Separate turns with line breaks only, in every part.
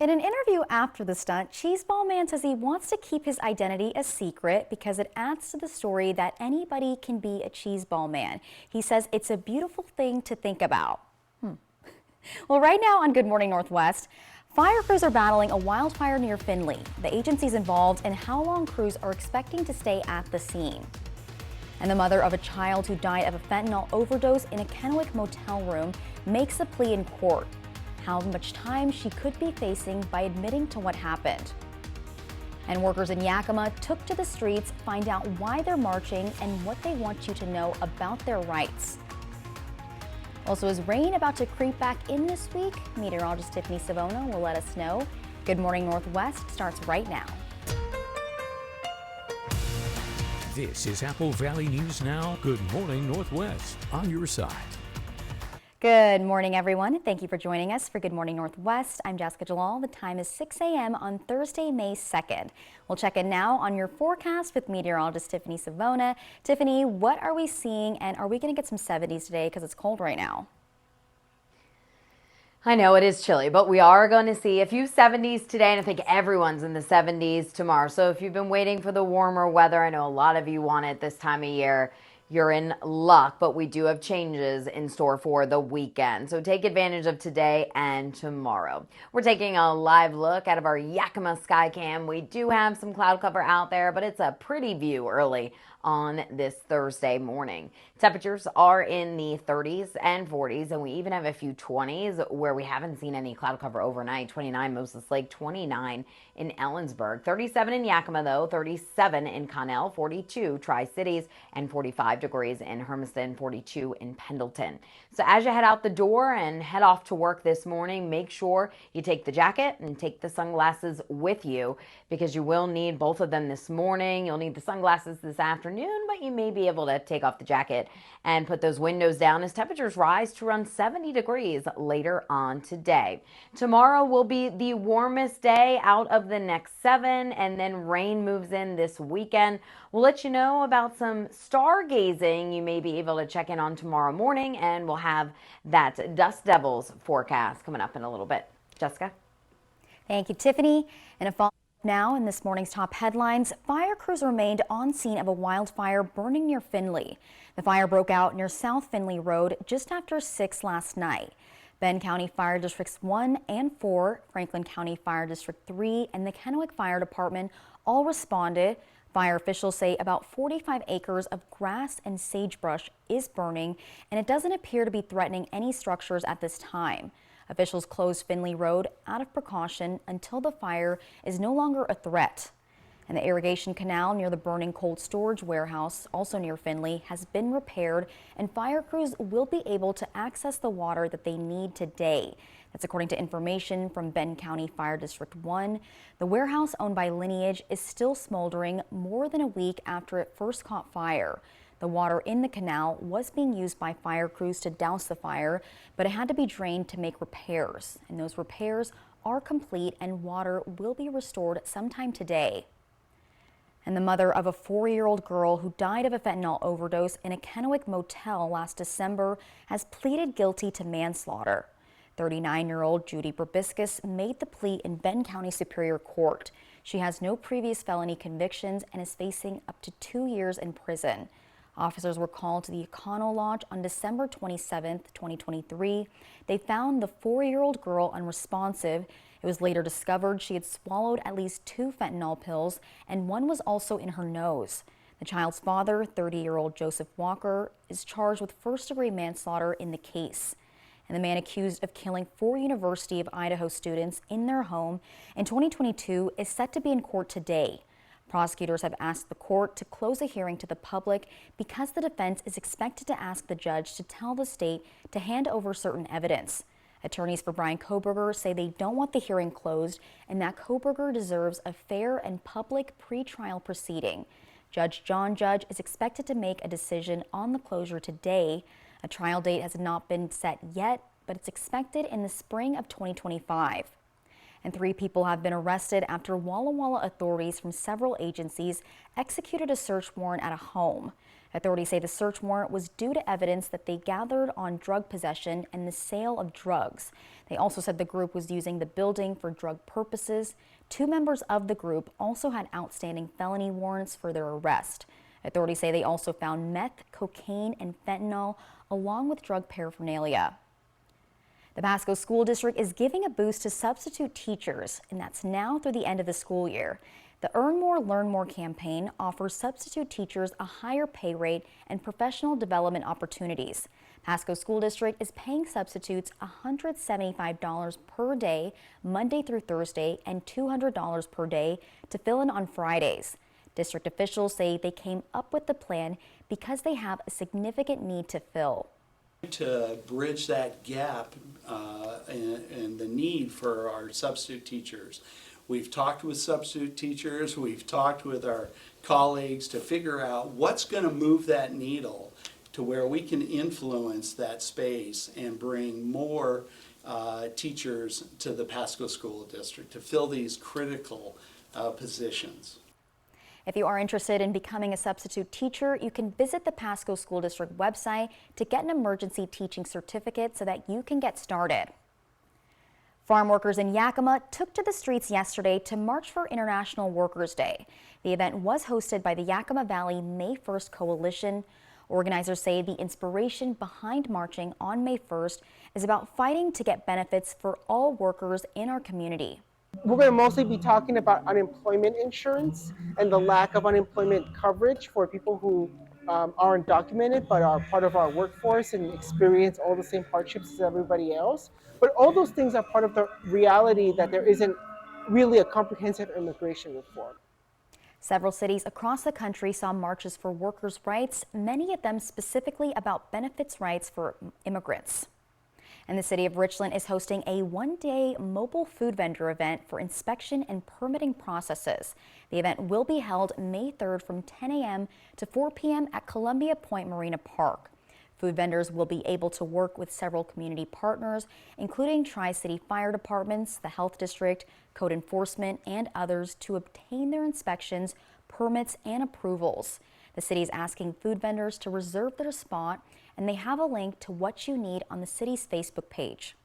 In an interview after the stunt, Cheeseball Man says he wants to keep his identity a secret because it adds to the story that anybody can be a Cheeseball Man. He says it's a beautiful thing to think about. Well, right now on Good Morning Northwest, fire crews are battling a wildfire near Findlay. The agencies involved and how long crews are expecting to stay at the scene. And the mother of a child who died of a fentanyl overdose in a Kennewick motel room makes a plea in court. How much time she could be facing by admitting to what happened. And workers in Yakima took to the streets, find out why they're marching and what they want you to know about their rights. Also, is rain about to creep back in this week? Meteorologist Tiffany Savona will let us know. Good Morning Northwest starts right now.
This is Apple Valley News Now. Good Morning Northwest on your side.
Good morning, everyone. Thank you for joining us for Good Morning Northwest. I'm Jessica Jalal. The time is 6 a.m. on Thursday, May 2nd. We'll check in now on your forecast with meteorologist Tiffany Savona. Tiffany, what are we seeing, and are we going to get some 70s today because it's cold right now?
I know it is chilly, but we are going to see a few 70s today, and I think everyone's in the 70s tomorrow. So if you've been waiting for the warmer weather, I know a lot of you want it this time of year. You're in luck, but we do have changes in store for the weekend. So take advantage of today and tomorrow. We're taking a live look out of our Yakima sky cam. We do have some cloud cover out there, but it's a pretty view early on this Thursday morning. Temperatures are in the 30s and 40s, and we even have a few 20s where we haven't seen any cloud cover overnight. 29 Moses Lake, 29 in Ellensburg, 37 in Yakima though, 37 in Connell, 42 Tri-Cities, and 45 degrees in Hermiston, 42 in Pendleton. So as you head out the door and head off to work this morning, make sure you take the jacket and take the sunglasses with you because you will need both of them this morning. You'll need the sunglasses this afternoon, but you may be able to take off the jacket and put those windows down as temperatures rise to around 70 degrees later on today. Tomorrow will be the warmest day out of the next 7, and then rain moves in this weekend. We'll let you know about some stargazing you may be able to check in on tomorrow morning, and we'll have that Dust Devils forecast coming up in a little bit. Jessica?
Thank you, Tiffany. And a follow-up now in this morning's top headlines, fire crews remained on scene of a wildfire burning near Findlay. The fire broke out near South Findlay Road just after 6 last night. Benton County Fire Districts 1 and 4, Franklin County Fire District 3, and the Kennewick Fire Department all responded. Fire officials say about 45 acres of grass and sagebrush is burning, and it doesn't appear to be threatening any structures at this time. Officials closed Findlay Road out of precaution until the fire is no longer a threat. And the irrigation canal near the burning cold storage warehouse, also near Findlay, has been repaired, and fire crews will be able to access the water that they need today. That's according to information from Benton County Fire District 1. The warehouse owned by Lineage is still smoldering more than a week after it first caught fire. The water in the canal was being used by fire crews to douse the fire, but it had to be drained to make repairs. And those repairs are complete, and water will be restored sometime today. And the mother of a 4-year-old girl who died of a fentanyl overdose in a Kennewick motel last December has pleaded guilty to manslaughter. 39-year-old Judy Probiscus made the plea in Benton County Superior Court. She has no previous felony convictions and is facing up to 2 years in prison. Officers were called to the Econo Lodge on December 27, 2023. They found the 4-year-old girl unresponsive. It was later discovered she had swallowed at least 2 fentanyl pills, and one was also in her nose. The child's father, 30-year-old Joseph Walker, is charged with first-degree manslaughter in the case. And the man accused of killing 4 University of Idaho students in their home in 2022 is set to be in court today. Prosecutors have asked the court to close a hearing to the public because the defense is expected to ask the judge to tell the state to hand over certain evidence. Attorneys for Brian Koberger say they don't want the hearing closed and that Koberger deserves a fair and public pretrial proceeding. Judge John Judge is expected to make a decision on the closure today. A trial date has not been set yet, but it's expected in the spring of 2025. And 3 people have been arrested after Walla Walla authorities from several agencies executed a search warrant at a home. Authorities say the search warrant was due to evidence that they gathered on drug possession and the sale of drugs. They also said the group was using the building for drug purposes. 2 members of the group also had outstanding felony warrants for their arrest. Authorities say they also found meth, cocaine, and fentanyl, along with drug paraphernalia. The Pasco School District is giving a boost to substitute teachers, and that's now through the end of the school year. The Earn More, Learn More campaign offers substitute teachers a higher pay rate and professional development opportunities. Pasco School District is paying substitutes $175 per day, Monday through Thursday, and $200 per day to fill in on Fridays. District officials say they came up with the plan because they have a significant need to fill.
To bridge that gap and the need for our substitute teachers. We've talked with substitute teachers, we've talked with our colleagues to figure out what's going to move that needle to where we can influence that space and bring more teachers to the Pasco School District to fill these critical positions.
If you are interested in becoming a substitute teacher, you can visit the Pasco School District website to get an emergency teaching certificate so that you can get started. Farm workers in Yakima took to the streets yesterday to march for International Workers' Day. The event was hosted by the Yakima Valley May 1st Coalition. Organizers say the inspiration behind marching on May 1st is about fighting to get benefits for all workers in our community.
We're going to mostly be talking about unemployment insurance and the lack of unemployment coverage for people who aren't documented but are part of our workforce and experience all the same hardships as everybody else. But all those things are part of the reality that there isn't really a comprehensive immigration reform.
Several cities across the country saw marches for workers' rights, many of them specifically about benefits rights for immigrants. And the city of Richland is hosting a one-day mobile food vendor event for inspection and permitting processes. The event will be held May 3rd from 10 a.m. to 4 p.m. at Columbia Point Marina Park. Food vendors will be able to work with several community partners, including Tri-City Fire Departments, the Health District, Code Enforcement, and others to obtain their inspections, permits, and approvals. The city is asking food vendors to reserve their spot, and they have a link to what you need on the city's Facebook page.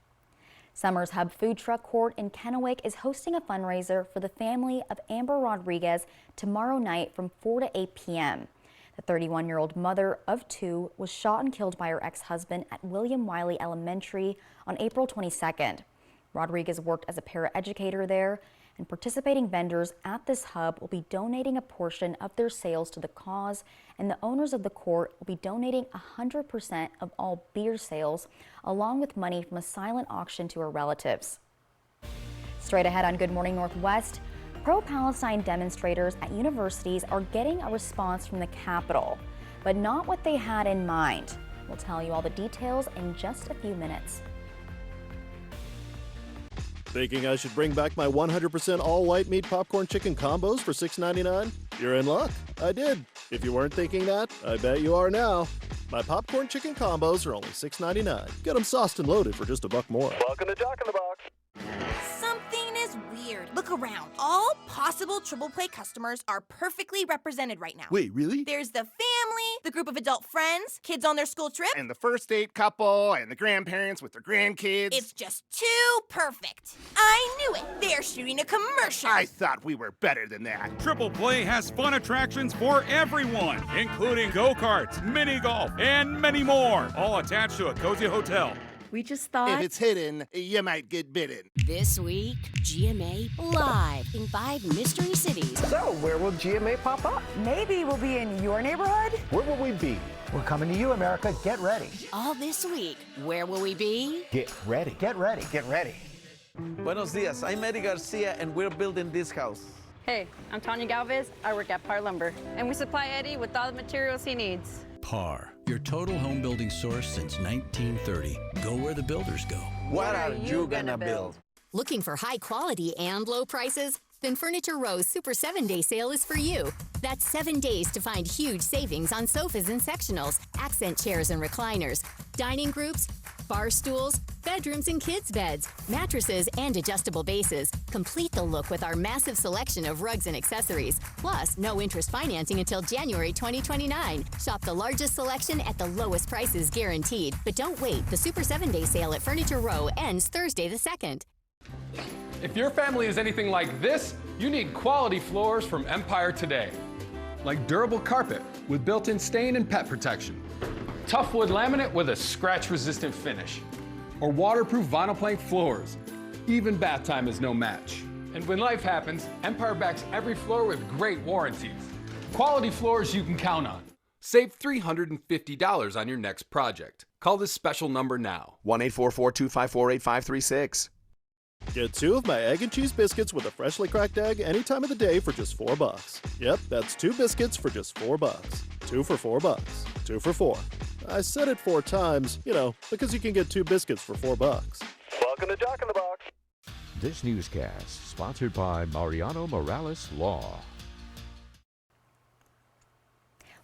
Summers Hub Food Truck Court in Kennewick is hosting a fundraiser for the family of Amber Rodriguez tomorrow night from 4 to 8 p.m. The 31-year-old mother of 2 was shot and killed by her ex-husband at William Wiley Elementary on April 22nd. Rodriguez worked as a paraeducator there, and participating vendors at this hub will be donating a portion of their sales to the cause, and the owners of the court will be donating 100% of all beer sales, along with money from a silent auction to her relatives. Straight ahead on Good Morning Northwest, pro-Palestine demonstrators at universities are getting a response from the Capitol, but not what they had in mind. We'll tell you all the details in just a few minutes.
Thinking I should bring back my 100% all-white meat popcorn chicken combos for $6.99? You're in luck. I did. If you weren't thinking that, I bet you are now. My popcorn chicken combos are only $6.99. Get them sauced and loaded for just $1 more.
Welcome to Jock in the Box.
Something is weird. Look around. All possible Triple Play customers are perfectly represented right now.
Wait, really?
There's the family, the group of adult friends, kids on their school trip,
And the first date couple, and the grandparents with their grandkids.
It's just too perfect. I knew it. They're shooting a commercial.
I thought we were better than that.
Triple Play has fun attractions for everyone, including go-karts, mini golf, and many more, all attached to a cozy hotel.
We just thought
If it's hidden, you might get bitten.
this week, GMA live in 5 mystery cities.
So, where will GMA pop up?
Maybe we'll be in your neighborhood.
Where will we be? We're coming to you, America. Get ready.
All this week. Where will we be?
Get ready. Get ready. Get ready.
Buenos dias, I'm Eddie Garcia and we're building this house.
Hey, I'm Tanya Galvez. I work at Par Lumber, and we supply Eddie with all the materials he needs.
Par, your total home building source since 1930. Go where the builders go.
What are you gonna build?
Looking for high quality and low prices? Then Furniture Row's Super 7-Day sale is for you. That's 7 days to find huge savings on sofas and sectionals, accent chairs and recliners, dining groups, bar stools, bedrooms and kids' beds, mattresses, and adjustable bases. Complete the look with our massive selection of rugs and accessories. Plus, no interest financing until January 2029. Shop the largest selection at the lowest prices guaranteed. But don't wait. The Super 7-Day sale at Furniture Row ends Thursday the 2nd.
If your family is anything like this, you need quality floors from Empire today. Like durable carpet with built-in stain and pet protection. Tough wood laminate with a scratch-resistant finish. Or waterproof vinyl plank floors. Even bath time is no match. And when life happens, Empire backs every floor with great warranties. Quality floors you can count on. Save $350 on your next project. Call this special number now.
1-844-254-8536. Get 2 of my egg and cheese biscuits with a freshly cracked egg any time of the day for just $4. Yep, that's 2 biscuits for just $4. 2 for $4. 2 for $4. I said it 4 times, because you can get 2 biscuits for $4.
Welcome to Jack in the Box.
This newscast sponsored by Mariano Morales Law.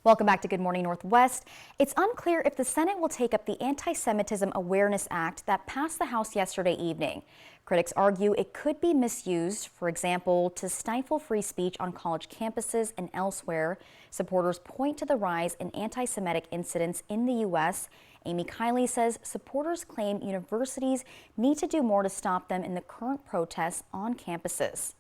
Welcome back to Good Morning Northwest. It's unclear if the Senate will take up the Anti-Semitism Awareness Act that passed the House yesterday evening. Critics argue it could be misused, for example, to stifle free speech on college campuses and elsewhere. Supporters point to the rise in anti-Semitic incidents in the U.S. Amy Kiley says supporters claim universities need to do more to stop them in the current protests on campuses.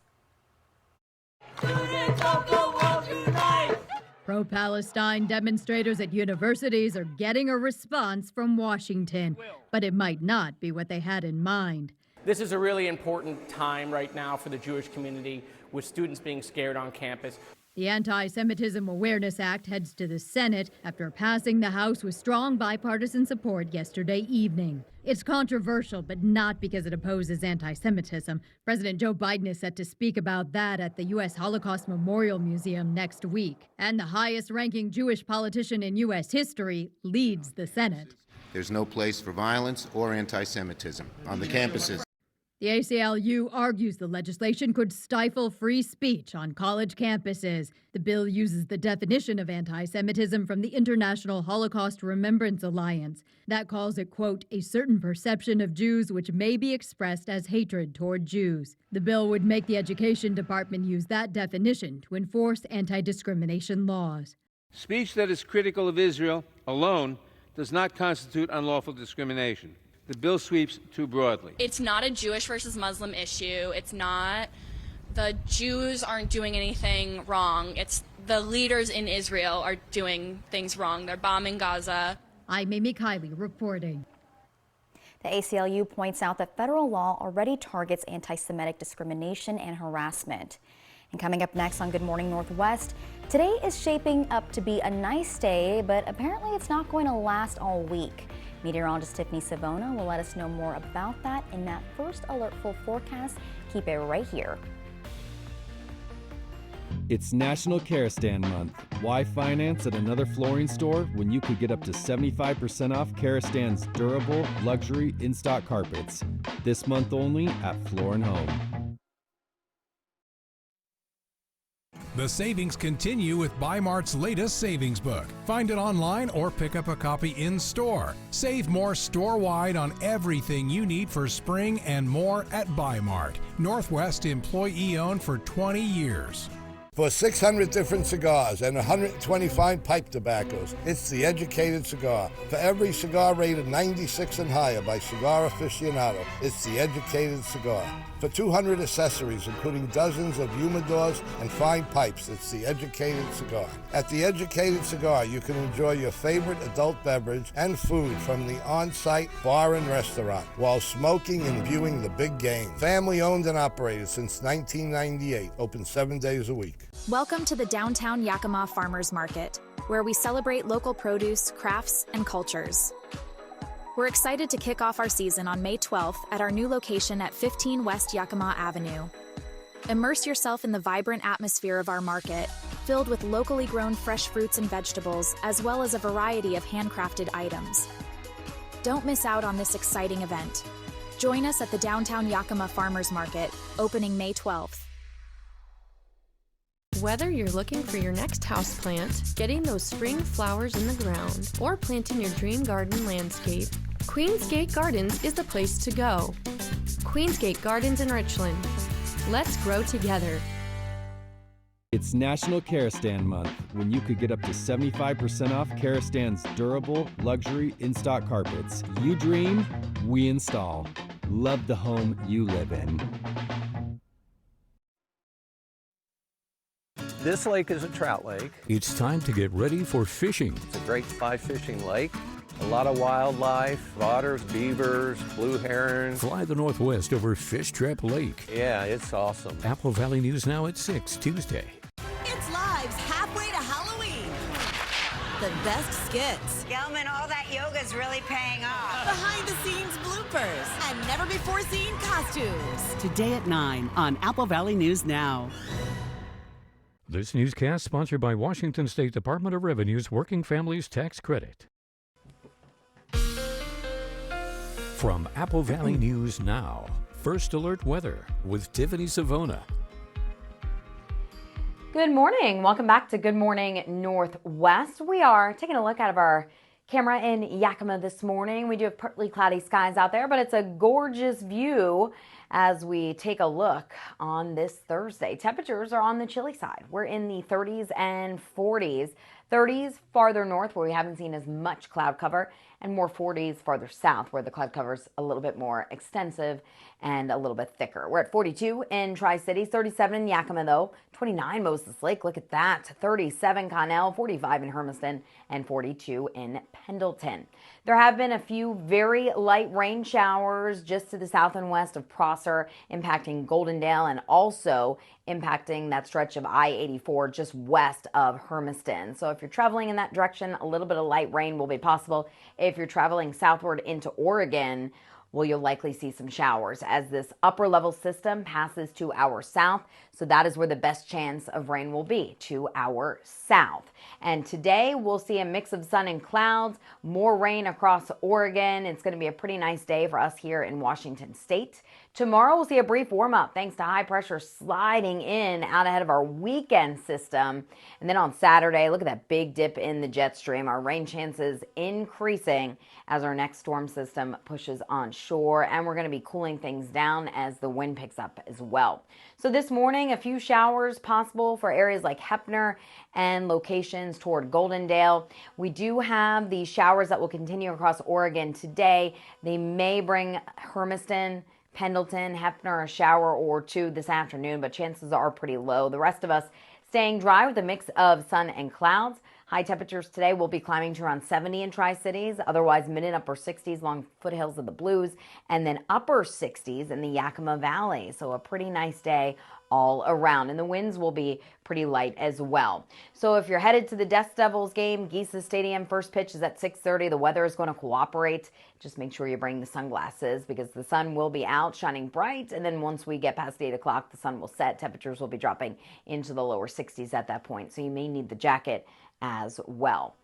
Students of the world unite! Pro-Palestine demonstrators at universities are getting a response from Washington, but it might not be what they had in mind.
This is a really important time right now for the Jewish community, with students being scared on campus.
The Anti-Semitism Awareness Act heads to the Senate after passing the House with strong bipartisan support yesterday evening. It's controversial, but not because it opposes anti-Semitism. President Joe Biden is set to speak about that at the U.S. Holocaust Memorial Museum next week. And the highest-ranking Jewish politician in U.S. history leads the Senate.
There's no place for violence or anti-Semitism on the campuses.
The ACLU argues the legislation could stifle free speech on college campuses. The bill uses the definition of anti-Semitism from the International Holocaust Remembrance Alliance. That calls it, quote, a certain perception of Jews which may be expressed as hatred toward Jews. The bill would make the Education Department use that definition to enforce anti-discrimination laws.
Speech that is critical of Israel alone does not constitute unlawful discrimination. The bill sweeps too broadly.
It's not a Jewish versus Muslim issue. It's not the Jews aren't doing anything wrong. It's the leaders in Israel are doing things wrong. They're bombing Gaza.
I'm Amy Kiley reporting.
The ACLU points out that federal law already targets anti-Semitic discrimination and harassment. And coming up next on Good Morning Northwest, today is shaping up to be a nice day, but apparently it's not going to last all week. Meteorologist Tiffany Savona will let us know more about that in that first alert full forecast. Keep it right here.
It's National Care Stand Month. Why finance at another flooring store when you could get up to 75% off Care Stand's durable, luxury, in-stock carpets? This month only at Floor & Home.
The savings continue with Bi-Mart's latest savings book. Find it online or pick up a copy in store. Save more store-wide on everything you need for spring and more at Bi-Mart. Northwest employee-owned for 20 years.
For 600 different cigars and 120 fine pipe tobaccos, it's The Educated Cigar. For every cigar rated 96 and higher by Cigar Aficionado, it's The Educated Cigar. For 200 accessories, including dozens of humidors and fine pipes, it's The Educated Cigar. At The Educated Cigar, you can enjoy your favorite adult beverage and food from the on-site bar and restaurant while smoking and viewing the big game. Family owned and operated since 1998, open 7 days a week.
Welcome to the downtown Yakima Farmers Market, where we celebrate local produce, crafts, and cultures. We're excited to kick off our season on May 12th at our new location at 15 West Yakima Avenue. Immerse yourself in the vibrant atmosphere of our market, filled with locally grown fresh fruits and vegetables, as well as a variety of handcrafted items. Don't miss out on this exciting event. Join us at the downtown Yakima Farmers Market, opening May 12th.
Whether you're looking for your next houseplant, getting those spring flowers in the ground, or planting your dream garden landscape, Queensgate Gardens is the place to go. Queensgate Gardens in Richland. Let's grow together.
It's National Kerostan Month, when you could get up to 75% off Kerostan's durable, luxury, in-stock carpets. You dream, we install. Love the home you live in.
This lake is a trout lake.
It's time to get ready for fishing.
It's a great fly fishing lake. A lot of wildlife, otters, beavers, blue herons.
Fly the Northwest over Fish Trap Lake.
Yeah, it's awesome.
Apple Valley News Now at 6, Tuesday.
It's Live's halfway to Halloween. The best skits.
Gelman, all that yoga's really paying off.
Behind the scenes bloopers and never before seen costumes.
Today at 9 on Apple Valley News Now.
This newscast sponsored by Washington State Department of Revenue's Working Families Tax Credit. From Apple Valley News Now, First Alert Weather with Tiffany Savona.
Good morning. Welcome back to Good Morning Northwest. We are taking a look out of our camera in Yakima this morning. We do have partly cloudy skies out there, but it's a gorgeous view as we take a look on this Thursday. Temperatures are on the chilly side. We're in the 30s and 40s. 30s farther north where we haven't seen as much cloud cover, and more 40s farther south where the cloud cover is a little bit more extensive and a little bit thicker. We're at 42 in Tri-Cities, 37 in Yakima though, 29 Moses Lake, look at that, 37 Connell, 45 in Hermiston, and 42 in Pendleton. There have been a few very light rain showers just to the south and west of Prosser, impacting Goldendale and also impacting that stretch of I-84 just west of Hermiston. So if you're traveling in that direction, a little bit of light rain will be possible. If you're traveling southward into Oregon, well, you'll likely see some showers as this upper level system passes to our south. So that is where the best chance of rain will be, to our south. And today we'll see a mix of sun and clouds, more rain across Oregon. It's going to be a pretty nice day for us here in Washington State. Tomorrow we'll see a brief warm up thanks to high pressure sliding in out ahead of our weekend system. And then on Saturday, look at that big dip in the jet stream. Our rain chances increasing as our next storm system pushes onshore, and we're going to be cooling things down as the wind picks up as well. So this morning, a few showers possible for areas like Heppner and locations toward Goldendale. We do have the showers that will continue across Oregon today. They may bring Hermiston, Pendleton, Heppner a shower or two this afternoon, but chances are pretty low. The rest of us staying dry with a mix of sun and clouds. High temperatures today will be climbing to around 70 in Tri-Cities, otherwise mid and upper 60s along foothills of the Blues, and then upper 60s in the Yakima Valley. So a pretty nice day all around, and the winds will be pretty light as well. So if you're headed to the Death Devils game, Geesis Stadium, first pitch is at 6:30. The weather is going to cooperate. Just make sure you bring the sunglasses because the sun will be out shining bright, and then once we get past 8 o'clock, the sun will set. Temperatures will be dropping into the lower 60s at that point, so you may need the jacket as well.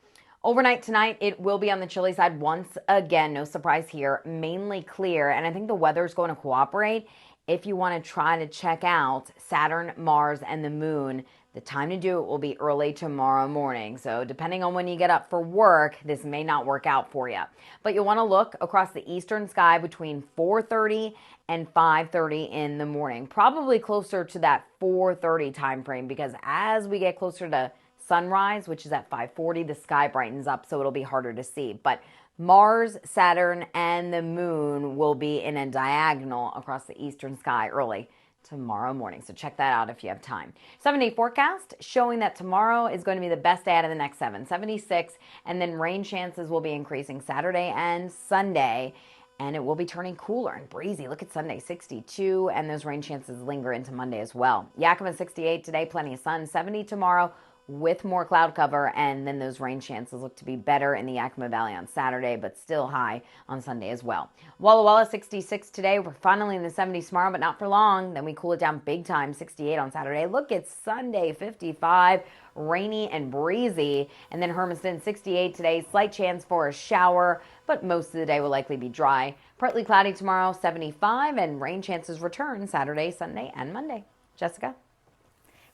Overnight tonight, it will be on the chilly side once again. No surprise here, mainly clear, and I think the weather is going to cooperate. If you want to try to check out Saturn, Mars, and the moon, the time to do it will be early tomorrow morning. So depending on when you get up for work, this may not work out for you. But you'll want to look across the eastern sky between 4:30 and 5:30 in the morning. Probably closer to that 4:30 time frame, because as we get closer to sunrise, which is at 5:40, the sky brightens up, so it'll be harder to see. But Mars, Saturn, and the moon will be in a diagonal across the eastern sky early tomorrow morning. So check that out if you have time. 7-day forecast showing that tomorrow is going to be the best day out of the next 7, 76, and then rain chances will be increasing Saturday and Sunday, and it will be turning cooler and breezy. Look at Sunday, 62, and those rain chances linger into Monday as well. Yakima, 68 today, plenty of sun, 70 tomorrow, with more cloud cover, and then those rain chances look to be better in the Yakima Valley on Saturday, but still high on Sunday as well. Walla Walla, 66 today. We're finally in the 70s tomorrow, but not for long. Then we cool it down big time, 68 on Saturday. Look at Sunday, 55, rainy and breezy. And then Hermiston, 68 today. Slight chance for a shower, but most of the day will likely be dry. Partly cloudy tomorrow, 75, and rain chances return Saturday, Sunday, and Monday. Jessica?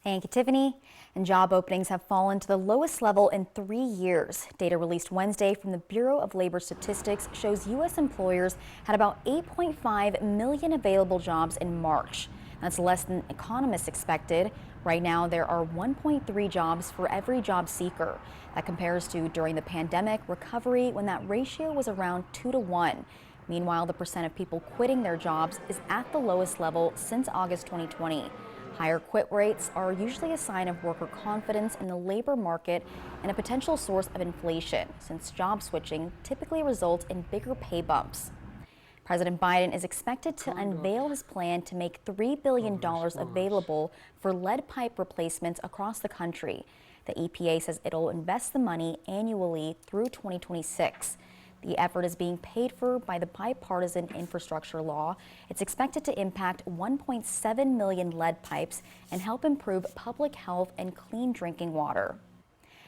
Thank you, Tiffany. And job openings have fallen to the lowest level in 3 years. Data released Wednesday from the Bureau of Labor Statistics shows U.S. employers had about 8.5 million available jobs in March. That's less than economists expected. Right now, there are 1.3 jobs for every job seeker. That compares to during the pandemic recovery when that ratio was around 2 to 1. Meanwhile, the percent of people quitting their jobs is at the lowest level since August 2020. Higher quit rates are usually a sign of worker confidence in the labor market and a potential source of inflation, since job switching typically results in bigger pay bumps. President Biden is expected to unveil his plan to make $3 billion available for lead pipe replacements across the country. The EPA says it'll invest the money annually through 2026. The effort is being paid for by the bipartisan infrastructure law. It's expected to impact 1.7 million lead pipes and help improve public health and clean drinking water.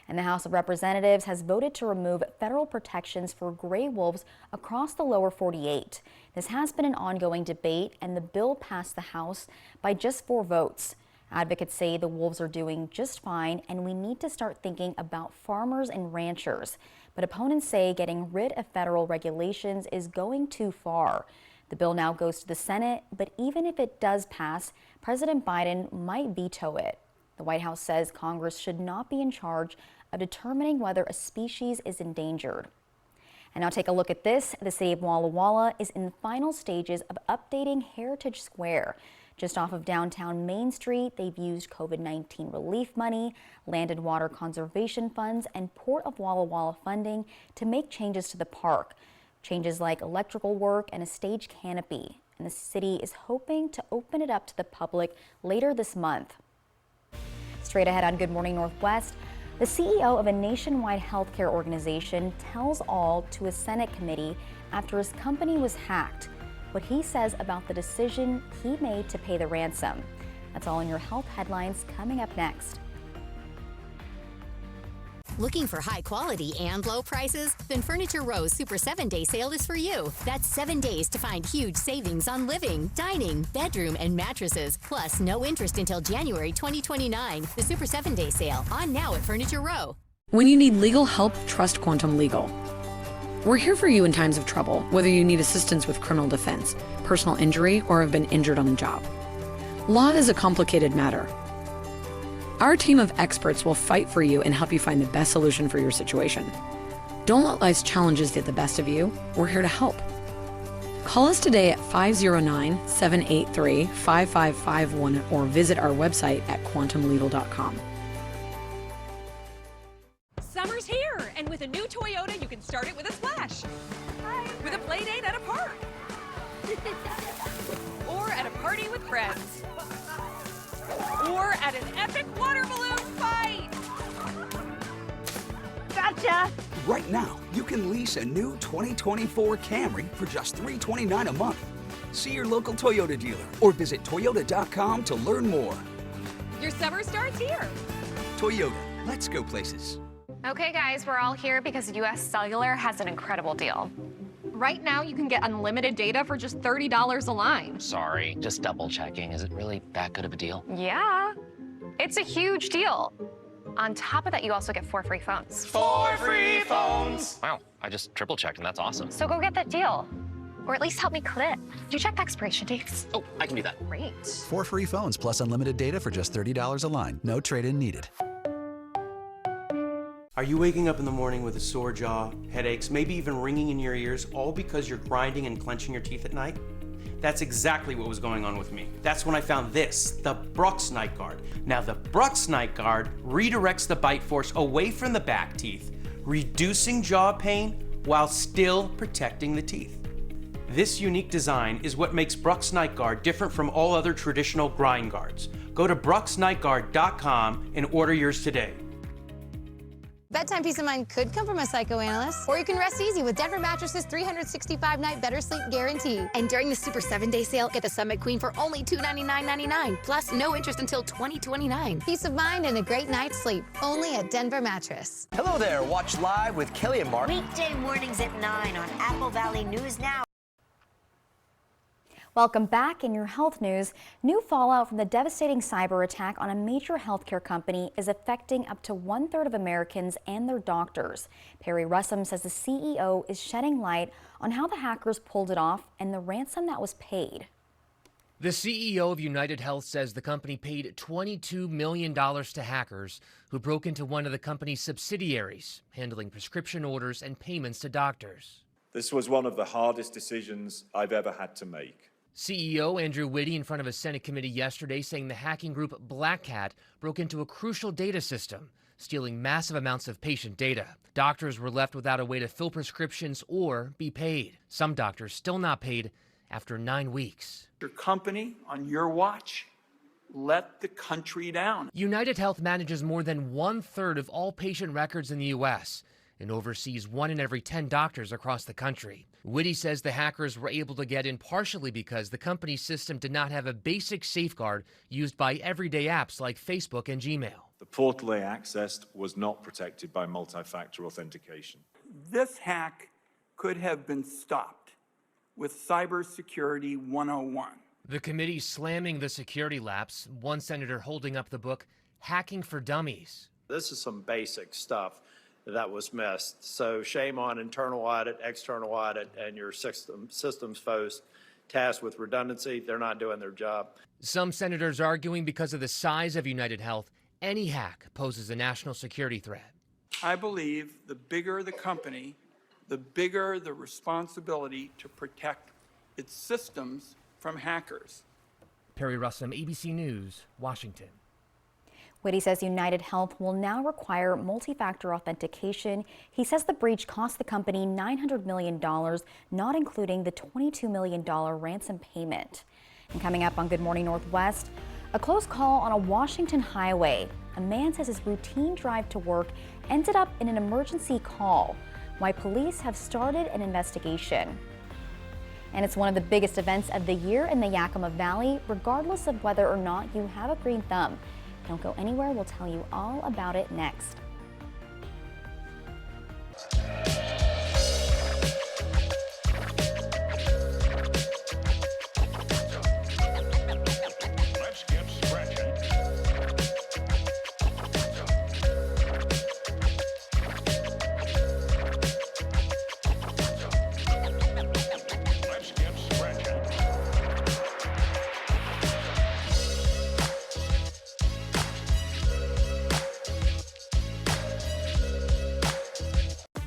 And the House of Representatives has voted to remove federal protections for gray wolves across the lower 48. This has been an ongoing debate, and the bill passed the House by just 4 votes. Advocates say the wolves are doing just fine, and we need to start thinking about farmers and ranchers. But opponents say getting rid of federal regulations is going too far. The bill now goes to the Senate, but even if it does pass, President Biden might veto it. The White House says Congress should not be in charge of determining whether a species is endangered. And now take a look at this. The city of Walla Walla is in the final stages of updating Heritage Square. Just off of downtown Main Street, they've used COVID-19 relief money, land and water conservation funds, and Port of Walla Walla funding to make changes to the park. Changes like electrical work and a stage canopy. And the city is hoping to open it up to the public later this month. Straight ahead on Good Morning Northwest, the CEO of a nationwide healthcare organization tells all to a Senate committee after his company was hacked. What he says about the decision he made to pay the ransom. That's all in your health headlines coming up next.
Looking for high quality and low prices? Then Furniture Row's Super 7-Day Sale is for you. That's 7 days to find huge savings on living, dining, bedroom, and mattresses. Plus, no interest until January 2029. The Super 7-Day Sale, on now at Furniture Row.
When you need legal help, trust Quantum Legal. We're here for you in times of trouble, whether you need assistance with criminal defense, personal injury, or have been injured on the job. Law is a complicated matter. Our team of experts will fight for you and help you find the best solution for your situation. Don't let life's challenges get the best of you. We're here to help. Call us today at 509-783-5551 or visit our website at quantumlegal.com.
Summer's here, and with a new Toyota, you can start it with a splash. Hi. With a play date at a park. Or at a party with friends. Or at an epic water balloon fight. Gotcha!
Right now, you can lease a new 2024 Camry for just $329 a month. See your local Toyota dealer or visit Toyota.com to learn more.
Your summer starts here.
Toyota, let's go places.
Okay guys, we're all here because US Cellular has an incredible deal. Right now, you can get unlimited data for just $30 a line.
Sorry, just double checking. Is it really that good of a deal?
Yeah, it's a huge deal. On top of that, you also get 4 free phones.
4 free phones! Wow, I just triple checked and that's awesome.
So go get that deal. Or at least help me clip. Did you check the expiration dates?
Oh, I can do that.
Great.
4 free phones plus unlimited data for just $30 a line. No trade-in needed.
Are you waking up in the morning with a sore jaw, headaches, maybe even ringing in your ears, all because you're grinding and clenching your teeth at night? That's exactly what was going on with me. That's when I found this, the Brux Night Guard. Now the Brux Night Guard redirects the bite force away from the back teeth, reducing jaw pain while still protecting the teeth. This unique design is what makes Brux Night Guard different from all other traditional grind guards. Go to bruxnightguard.com and order yours today.
Bedtime peace of mind could come from a psychoanalyst, or you can rest easy with Denver Mattress's 365-night better sleep guarantee. And during the Super 7-Day Sale, get the Summit Queen for only $299.99, plus no interest until 2029. Peace of mind and a great night's sleep, only at Denver Mattress.
Hello there, watch live with Kelly and Mark.
Weekday mornings at 9 on Apple Valley News Now.
Welcome back. In your health news, new fallout from the devastating cyber attack on a major healthcare company is affecting up to 1/3 of Americans and their doctors. Perry Russum says the CEO is shedding light on how the hackers pulled it off and the ransom that was paid.
The CEO of United Health says the company paid $22 million to hackers who broke into one of the company's subsidiaries, handling prescription orders and payments to doctors.
This was one of the hardest decisions I've ever had to make.
CEO Andrew Witte in front of a Senate committee yesterday saying the hacking group Black Cat broke into a crucial data system, stealing massive amounts of patient data. Doctors were left without a way to fill prescriptions or be paid. Some doctors still not paid after 9 weeks.
Your company, on your watch, let the country down.
United Health manages more than 1/3 of all patient records in the U.S. and oversees 1 in every 10 doctors across the country. Witte says the hackers were able to get in partially because the company's system did not have a basic safeguard used by everyday apps like Facebook and Gmail.
The portal they accessed was not protected by multi-factor authentication.
This hack could have been stopped with Cybersecurity 101.
The committee slamming the security lapse, one senator holding up the book, Hacking for Dummies.
This is some basic stuff that was missed. So shame on internal audit, external audit, and your systems folks tasked with redundancy. They're not doing their job.
Some senators arguing because of the size of United Health, any hack poses a national security threat.
I believe the bigger the company, the bigger the responsibility to protect its systems from hackers.
Perry Russum, ABC News, Washington.
Witte says United Health will now require multi-factor authentication. He says the breach cost the company $900 million, not including the $22 million ransom payment. And coming up on Good Morning Northwest, a close call on a Washington highway. A man says his routine drive to work ended up in an emergency call. Why police have started an investigation. And it's one of the biggest events of the year in the Yakima Valley, regardless of whether or not you have a green thumb. Don't go anywhere, we'll tell you all about it next.
Let's get scratching. Let's get scratching.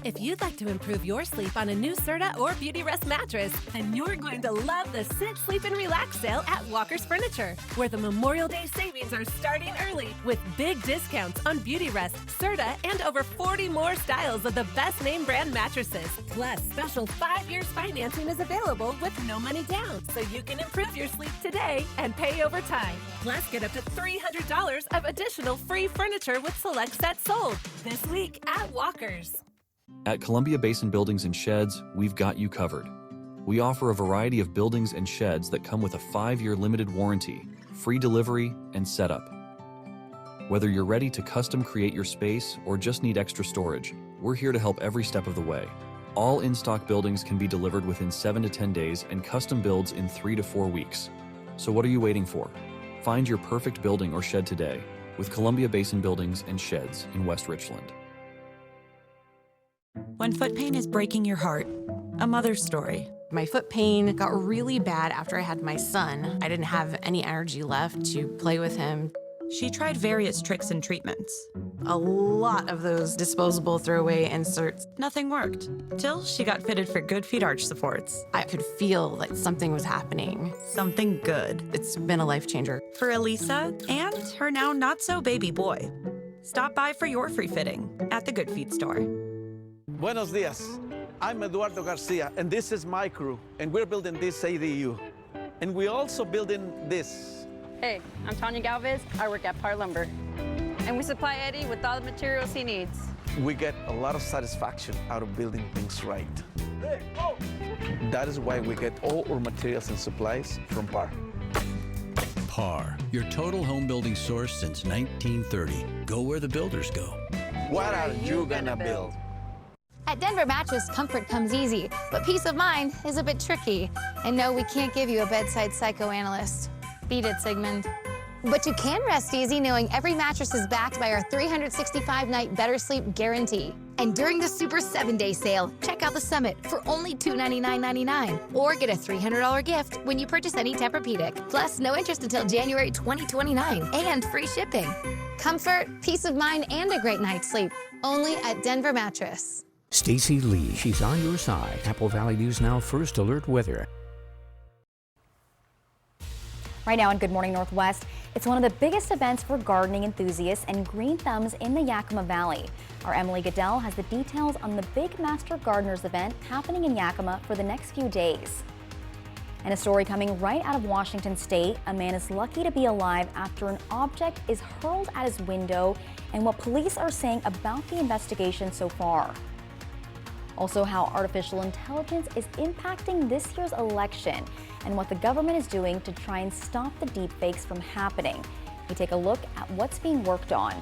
If you'd like to improve your sleep on a new Serta or Beauty Rest mattress, then you're going to love the Sit, Sleep, and Relax sale at Walker's Furniture, where the Memorial Day savings are starting early with big discounts on Beauty Rest, Serta, and over 40 more styles of the best name brand mattresses. Plus, special 5 years financing is available with no money down, so you can improve your sleep today and pay over time. Plus, get up to $300 of additional free furniture with select sets sold this week at Walker's.
At Columbia Basin Buildings and Sheds, we've got you covered. We offer a variety of buildings and sheds that come with a 5-year limited warranty, free delivery, and setup. Whether you're ready to custom create your space or just need extra storage, we're here to help every step of the way. All in-stock buildings can be delivered within 7 to 10 days and custom builds in 3 to 4 weeks. So what are you waiting for? Find your perfect building or shed today with Columbia Basin Buildings and Sheds in West Richland.
When foot pain is breaking your heart, a mother's story.
My foot pain got really bad after I had my son. I didn't have any energy left to play with him.
She tried various tricks and treatments.
A lot of those disposable throwaway inserts.
Nothing worked, till she got fitted for Good Feet arch supports.
I could feel like something was happening.
Something good.
It's been a life changer.
For Elisa and her now not-so-baby boy. Stop by for your free fitting at the Good Feet store.
Buenos dias. I'm Eduardo Garcia, and this is my crew, and we're building this ADU. And we're also building this.
Hey, I'm Tanya Galvez. I work at Par Lumber. And we supply Eddie with all the materials he needs.
We get a lot of satisfaction out of building things right. That is why we get all our materials and supplies from Par.
Par, your total home building source since 1930. Go where the builders go.
What are you gonna build?
At Denver Mattress, comfort comes easy, but peace of mind is a bit tricky. And no, we can't give you a bedside psychoanalyst. Beat it, Sigmund. But you can rest easy knowing every mattress is backed by our 365-night Better Sleep Guarantee. And during the Super 7-Day Sale, check out the Summit for only $299.99. Or get a $300 gift when you purchase any Tempur-Pedic. Plus, no interest until January 2029 and free shipping. Comfort, peace of mind, and a great night's sleep. Only at Denver Mattress.
Stacy Lee, she's on your side. Apple Valley News Now First Alert Weather.
Right now on Good Morning Northwest, it's one of the biggest events for gardening enthusiasts and green thumbs in the Yakima Valley. Our Emily Goodell has the details on the big Master Gardeners event happening in Yakima for the next few days. And a story coming right out of Washington State. A man is lucky to be alive after an object is hurled at his window and what police are saying about the investigation so far. Also, how artificial intelligence is impacting this year's election and what the government is doing to try and stop the deepfakes from happening. We take a look at what's being worked on.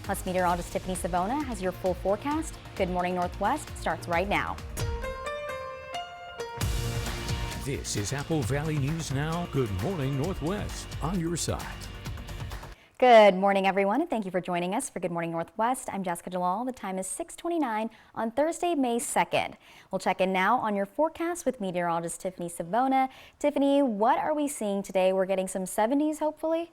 Plus, meteorologist Tiffany Savona has your full forecast. Good Morning Northwest starts right now.
This is Apple Valley News Now. Good Morning Northwest, on your side.
Good morning, everyone, and thank you for joining us for Good Morning Northwest. I'm Jessica Jalal. The time is 6:29 on Thursday, May 2nd. We'll check in now on your forecast with meteorologist Tiffany Savona. Tiffany, what are we seeing today? We're getting some 70s, hopefully?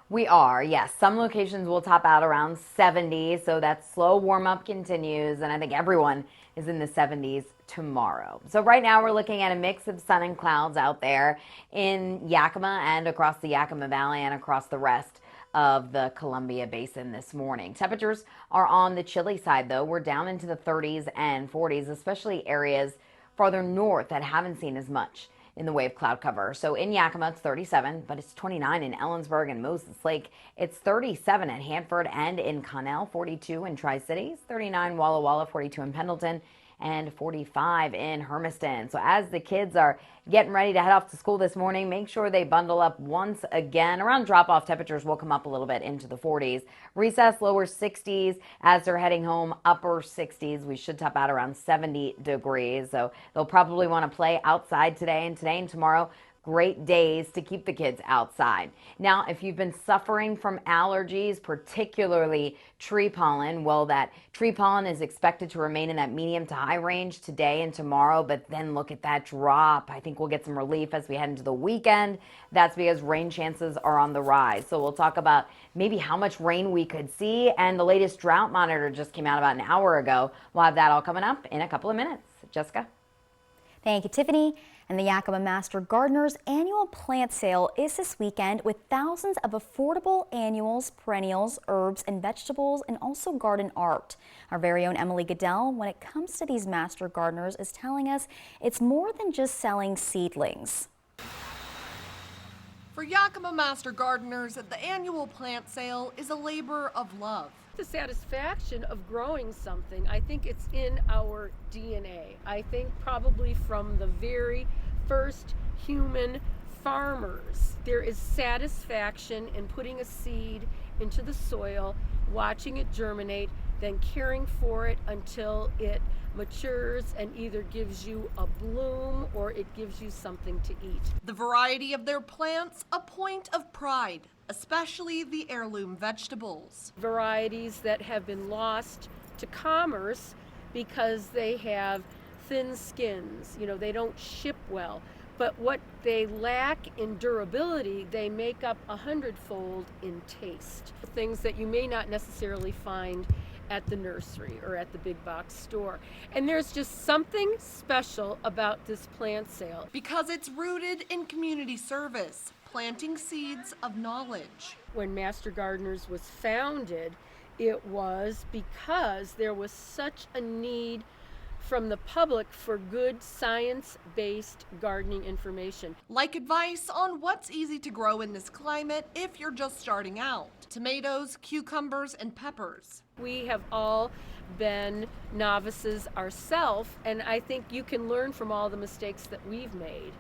We are, yes. Some locations will top out around 70, so that slow warm-up continues, and I think everyone is in the 70s tomorrow. So right now we're looking at a mix of sun and clouds out there in Yakima and across the Yakima Valley and across the rest of the Columbia Basin this morning. Temperatures are on the chilly side, though. We're down into the 30s and 40s, especially areas farther north that haven't seen as much in the way of cloud cover. So in Yakima, it's 37, but it's 29 in Ellensburg and Moses Lake. It's 37 at Hanford and in Connell, 42 in Tri-Cities, 39 Walla Walla, 42 in Pendleton, and 45 in Hermiston. So as the kids are getting ready to head off to school this morning, make sure they bundle up once again. Around drop-off, temperatures will come up a little bit into the 40s. Recess, lower 60s. As they're heading home, upper 60s. We should top out around 70 degrees. So they'll probably want to play outside today and tomorrow. Great days to keep the kids outside. Now, if you've been suffering from allergies, particularly tree pollen, well, that tree pollen is expected to remain in that medium to high range today and tomorrow, but then look at that drop. I think we'll get some relief as we head into the weekend. That's because rain chances are on the rise. So we'll talk about maybe how much rain we could see, and the latest drought monitor just came out about an hour ago. We'll have that all coming up in a couple of minutes. Jessica?
Thank you, Tiffany. And the Yakima Master Gardeners annual plant sale is this weekend with thousands of affordable annuals, perennials, herbs, and vegetables, and also garden art. Our very own Emily Goodell, when it comes to these Master Gardeners, is telling us it's more than just selling seedlings.
For Yakima Master Gardeners, the annual plant sale is a labor of love.
The satisfaction of growing something, I think it's in our DNA. I think probably from the very first human farmers, there is satisfaction in putting a seed into the soil, watching it germinate, then caring for it until it matures and either gives you a bloom or it gives you something to eat.
The variety of their plants, a point of pride, especially the heirloom vegetables.
Varieties that have been lost to commerce because they have thin skins, they don't ship well. But what they lack in durability, they make up 100-fold in taste. Things that you may not necessarily find at the nursery or at the big box store. And there's just something special about this plant sale.
Because it's rooted in community service, planting seeds of knowledge.
When Master Gardeners was founded, it was because there was such a need from the public for good science-based gardening information.
Like advice on what's easy to grow in this climate if you're just starting out. Tomatoes, cucumbers, and peppers.
We have all been novices ourselves, and I think you can learn from all the mistakes that we've made.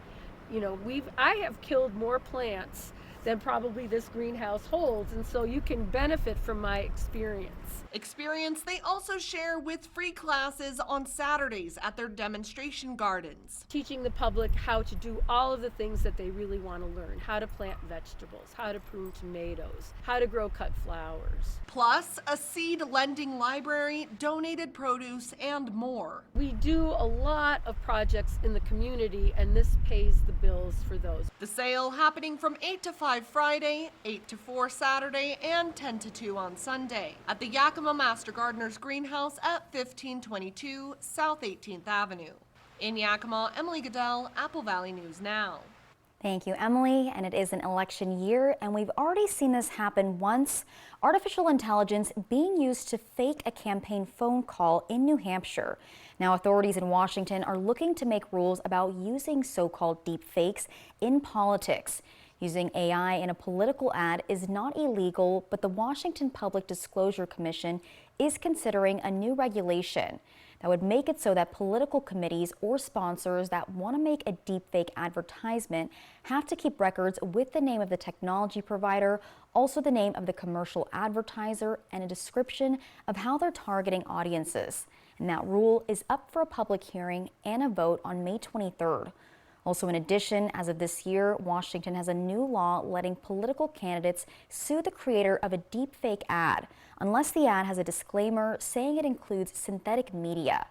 I have killed more plants than probably this greenhouse holds, and so you can benefit from my experience.
Experience they also share with free classes on Saturdays at their demonstration gardens.
Teaching the public how to do all of the things that they really want to learn, how to plant vegetables, how to prune tomatoes, how to grow cut flowers.
Plus, a seed lending library, donated produce, and more.
We do a lot of projects in the community, and this pays the bills for those.
The sale happening from 8 to 5 Friday, 8 to 4 Saturday, and 10 to 2 on Sunday at the Yakima Master Gardener's Greenhouse at 1522 South 18th Avenue. In Yakima, Emily Goodell, Apple Valley News Now.
Thank you, Emily. And it is an election year, and we've already seen this happen once. Artificial intelligence being used to fake a campaign phone call in New Hampshire. Now, authorities in Washington are looking to make rules about using so-called deep fakes in politics. Using AI in a political ad is not illegal, but the Washington Public Disclosure Commission is considering a new regulation that would make it so that political committees or sponsors that want to make a deepfake advertisement have to keep records with the name of the technology provider, also the name of the commercial advertiser, and a description of how they're targeting audiences. And that rule is up for a public hearing and a vote on May 23rd. Also, in addition, as of this year, Washington has a new law letting political candidates sue the creator of a deepfake ad, unless the ad has a disclaimer saying it includes synthetic media.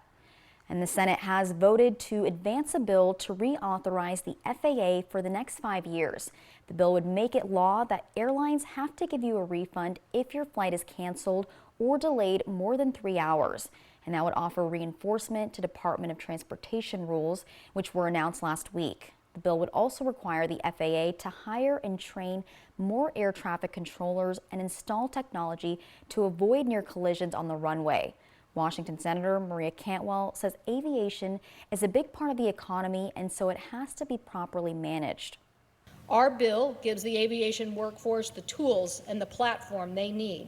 And the Senate has voted to advance a bill to reauthorize the FAA for the next 5 years. The bill would make it law that airlines have to give you a refund if your flight is canceled or delayed more than 3 hours. And that would offer reinforcement to Department of Transportation rules, which were announced last week. The bill would also require the FAA to hire and train more air traffic controllers and install technology to avoid near collisions on the runway. Washington Senator Maria Cantwell says aviation is a big part of the economy, and so it has to be properly managed.
Our bill gives the aviation workforce the tools and the platform they need.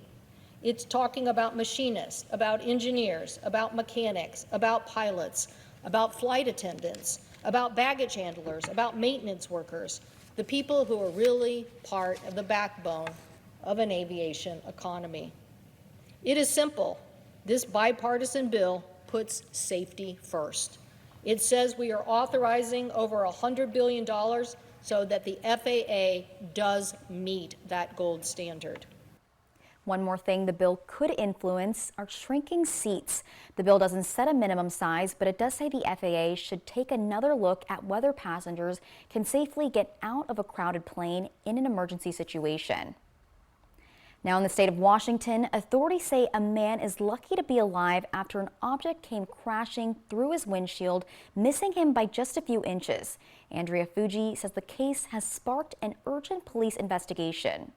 It's talking about machinists, about engineers, about mechanics, about pilots, about flight attendants, about baggage handlers, about maintenance workers, the people who are really part of the backbone of an aviation economy. It is simple. This bipartisan bill puts safety first. It says we are authorizing over $100 billion so that the FAA does meet that gold standard.
One more thing the bill could influence are shrinking seats. The bill doesn't set a minimum size, but it does say the FAA should take another look at whether passengers can safely get out of a crowded plane in an emergency situation. Now, in the state of Washington, authorities say a man is lucky to be alive after an object came crashing through his windshield, missing him by just a few inches. Andrea Fuji says the case has sparked an urgent police investigation.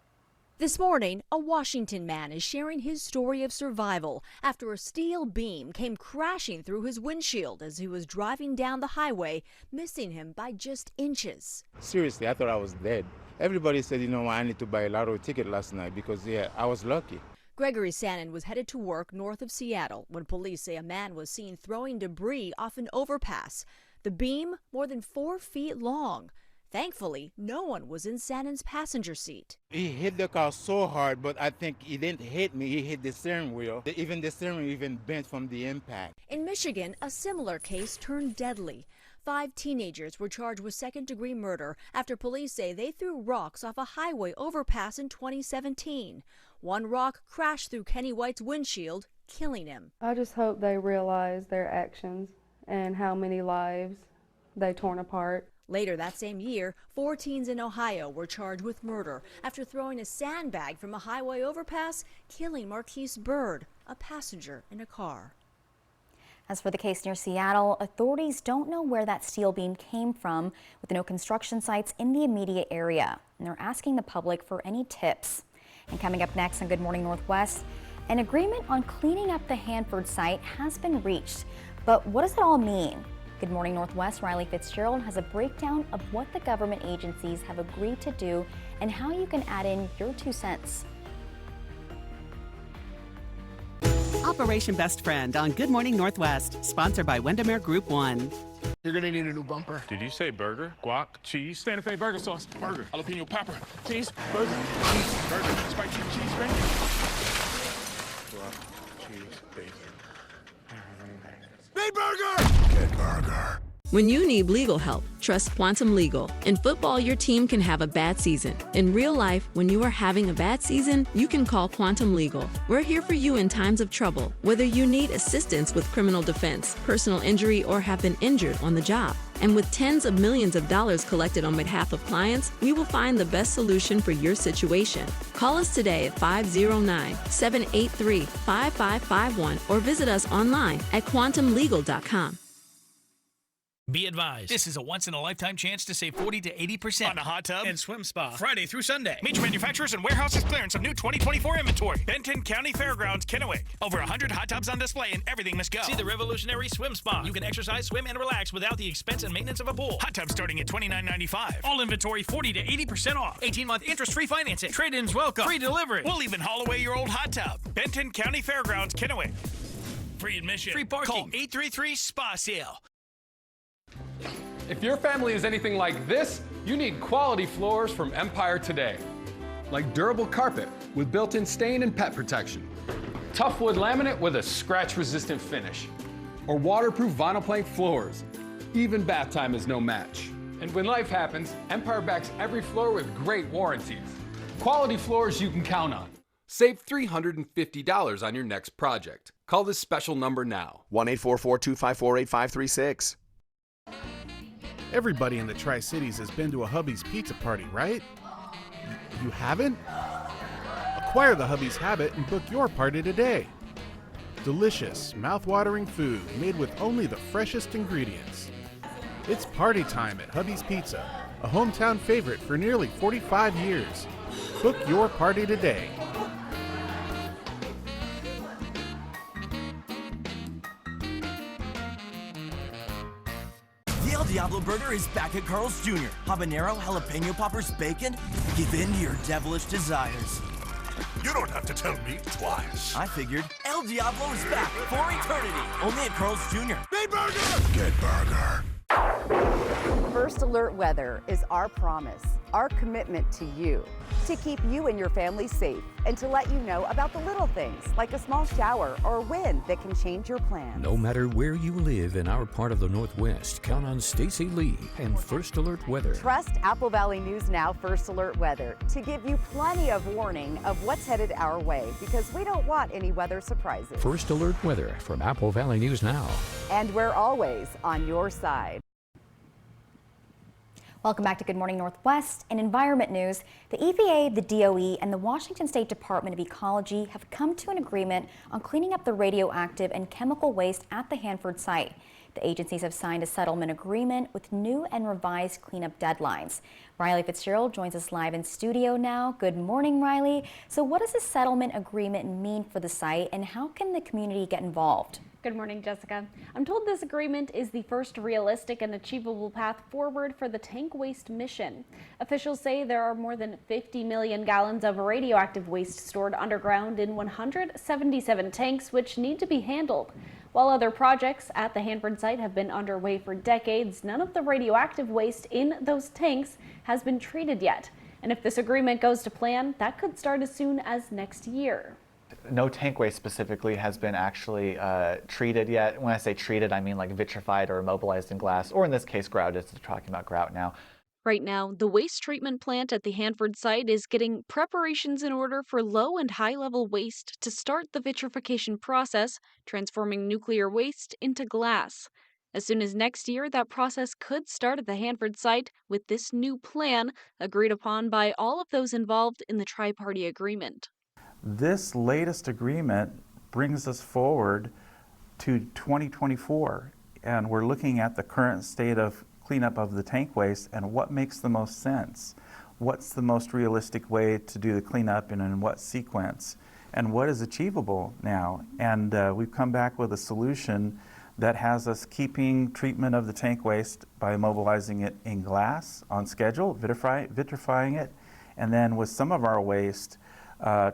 This morning, a Washington man is sharing his story of survival after a steel beam came crashing through his windshield as he was driving down the highway, missing him by just inches.
Seriously, I thought I was dead. Everybody said, I need to buy a lottery ticket last night because, I was lucky.
Gregory Sannon was headed to work north of Seattle when police say a man was seen throwing debris off an overpass. The beam, more than 4 feet long. Thankfully, no one was in Sannon's passenger seat.
He hit the car so hard, but I think he didn't hit me. He hit the steering wheel. Even the steering wheel even bent from the impact.
In Michigan, a similar case turned deadly. 5 teenagers were charged with second-degree murder after police say they threw rocks off a highway overpass in 2017. One rock crashed through Kenny White's windshield, killing him.
I just hope they realize their actions and how many lives they torn apart.
Later that same year, 4 teens in Ohio were charged with murder after throwing a sandbag from a highway overpass, killing Marquise Bird, a passenger in a car.
As for the case near Seattle, authorities don't know where that steel beam came from, with no construction sites in the immediate area. And they're asking the public for any tips. And coming up next on Good Morning Northwest, an agreement on cleaning up the Hanford site has been reached. But what does it all mean? Good Morning Northwest, Riley Fitzgerald has a breakdown of what the government agencies have agreed to do and how you can add in your 2 cents.
Operation Best Friend on Good Morning Northwest, sponsored by Windermere Group 1.
You're gonna need a new bumper.
Did you say burger? Guac, cheese, Santa Fe burger sauce, burger, jalapeno pepper, cheese, burger, cheese, burger, spicy cheese bacon. Guac, cheese, bacon.
Big burger! Good burger.
When you need legal help, trust Quantum Legal. In football, your team can have a bad season. In real life, when you are having a bad season, you can call Quantum Legal. We're here for you in times of trouble, whether you need assistance with criminal defense, personal injury, or have been injured on the job. And with tens of millions of dollars collected on behalf of clients, we will find the best solution for your situation. Call us today at 509-783-5551 or visit us online at quantumlegal.com.
Be advised, this is a once-in-a-lifetime chance to save 40 to 80% on a hot tub and swim spa Friday through Sunday. Major manufacturers and warehouses clearance of new 2024 inventory. Benton County Fairgrounds, Kennewick. Over 100 hot tubs on display and everything must go. See the revolutionary swim spa. You can exercise, swim, and relax without the expense and maintenance of a pool. Hot tubs starting at $29.95. All inventory 40 to 80% off. 18-month interest-free financing. Trade-ins welcome. Free delivery. We'll even haul away your old hot tub. Benton County Fairgrounds, Kennewick. Free admission. Free parking. Call 833-SPA-SALE.
If your family is anything like this, you need quality floors from Empire today. Like durable carpet with built-in stain and pet protection. Tough wood laminate with a scratch-resistant finish. Or waterproof vinyl plank floors. Even bath time is no match. And when life happens, Empire backs every floor with great warranties. Quality floors you can count on. Save $350 on your next project. Call this special number now.
1-844-254-8536.
Everybody in the Tri-Cities has been to a Hubby's pizza party, right? You haven't? Acquire the Hubby's habit and book your party today. Delicious, mouth-watering food made with only the freshest ingredients. It's party time at Hubby's Pizza, a hometown favorite for nearly 45 years. Book your party today.
The El Diablo Burger is back at Carl's Jr. Habanero, jalapeno poppers, bacon. Give in to your devilish desires.
You don't have to tell me twice.
I figured El Diablo is back for eternity. Only at Carl's Jr.
Big burger! Good burger.
First Alert Weather is our promise, our commitment to you, to keep you and your family safe, and to let you know about the little things, like a small shower or wind that can change your plans.
No matter where you live in our part of the Northwest, count on Stacy Lee and First Alert Weather.
Trust Apple Valley News Now First Alert Weather to give you plenty of warning of what's headed our way, because we don't want any weather surprises.
First Alert Weather from Apple Valley News Now.
And we're always on your side.
Welcome back to Good Morning Northwest. In environment news, the EPA, the DOE, and the Washington State Department of Ecology have come to an agreement on cleaning up the radioactive and chemical waste at the Hanford site. The agencies have signed a settlement agreement with new and revised cleanup deadlines. Riley Fitzgerald joins us live in studio now. Good morning, Riley. So what does the settlement agreement mean for the site, and how can the community get involved?
Good morning, Jessica. I'm told this agreement is the first realistic and achievable path forward for the tank waste mission. Officials say there are more than 50 million gallons of radioactive waste stored underground in 177 tanks, which need to be handled. While other projects at the Hanford site have been underway for decades, none of the radioactive waste in those tanks has been treated yet. And if this agreement goes to plan, that could start as soon as next year.
No tank waste specifically has been actually treated yet. When I say treated, I mean like vitrified or immobilized in glass, or in this case, grout. It's talking about grout now.
Right now, the waste treatment plant at the Hanford site is getting preparations in order for low and high level waste to start the vitrification process, transforming nuclear waste into glass. As soon as next year, that process could start at the Hanford site with this new plan agreed upon by all of those involved in the tri-party agreement.
This latest agreement brings us forward to 2024, and we're looking at the current state of cleanup of the tank waste and what makes the most sense. What's the most realistic way to do the cleanup and in what sequence, and what is achievable now. And we've come back with a solution that has us keeping treatment of the tank waste by immobilizing it in glass on schedule, vitrifying it, and then with some of our waste,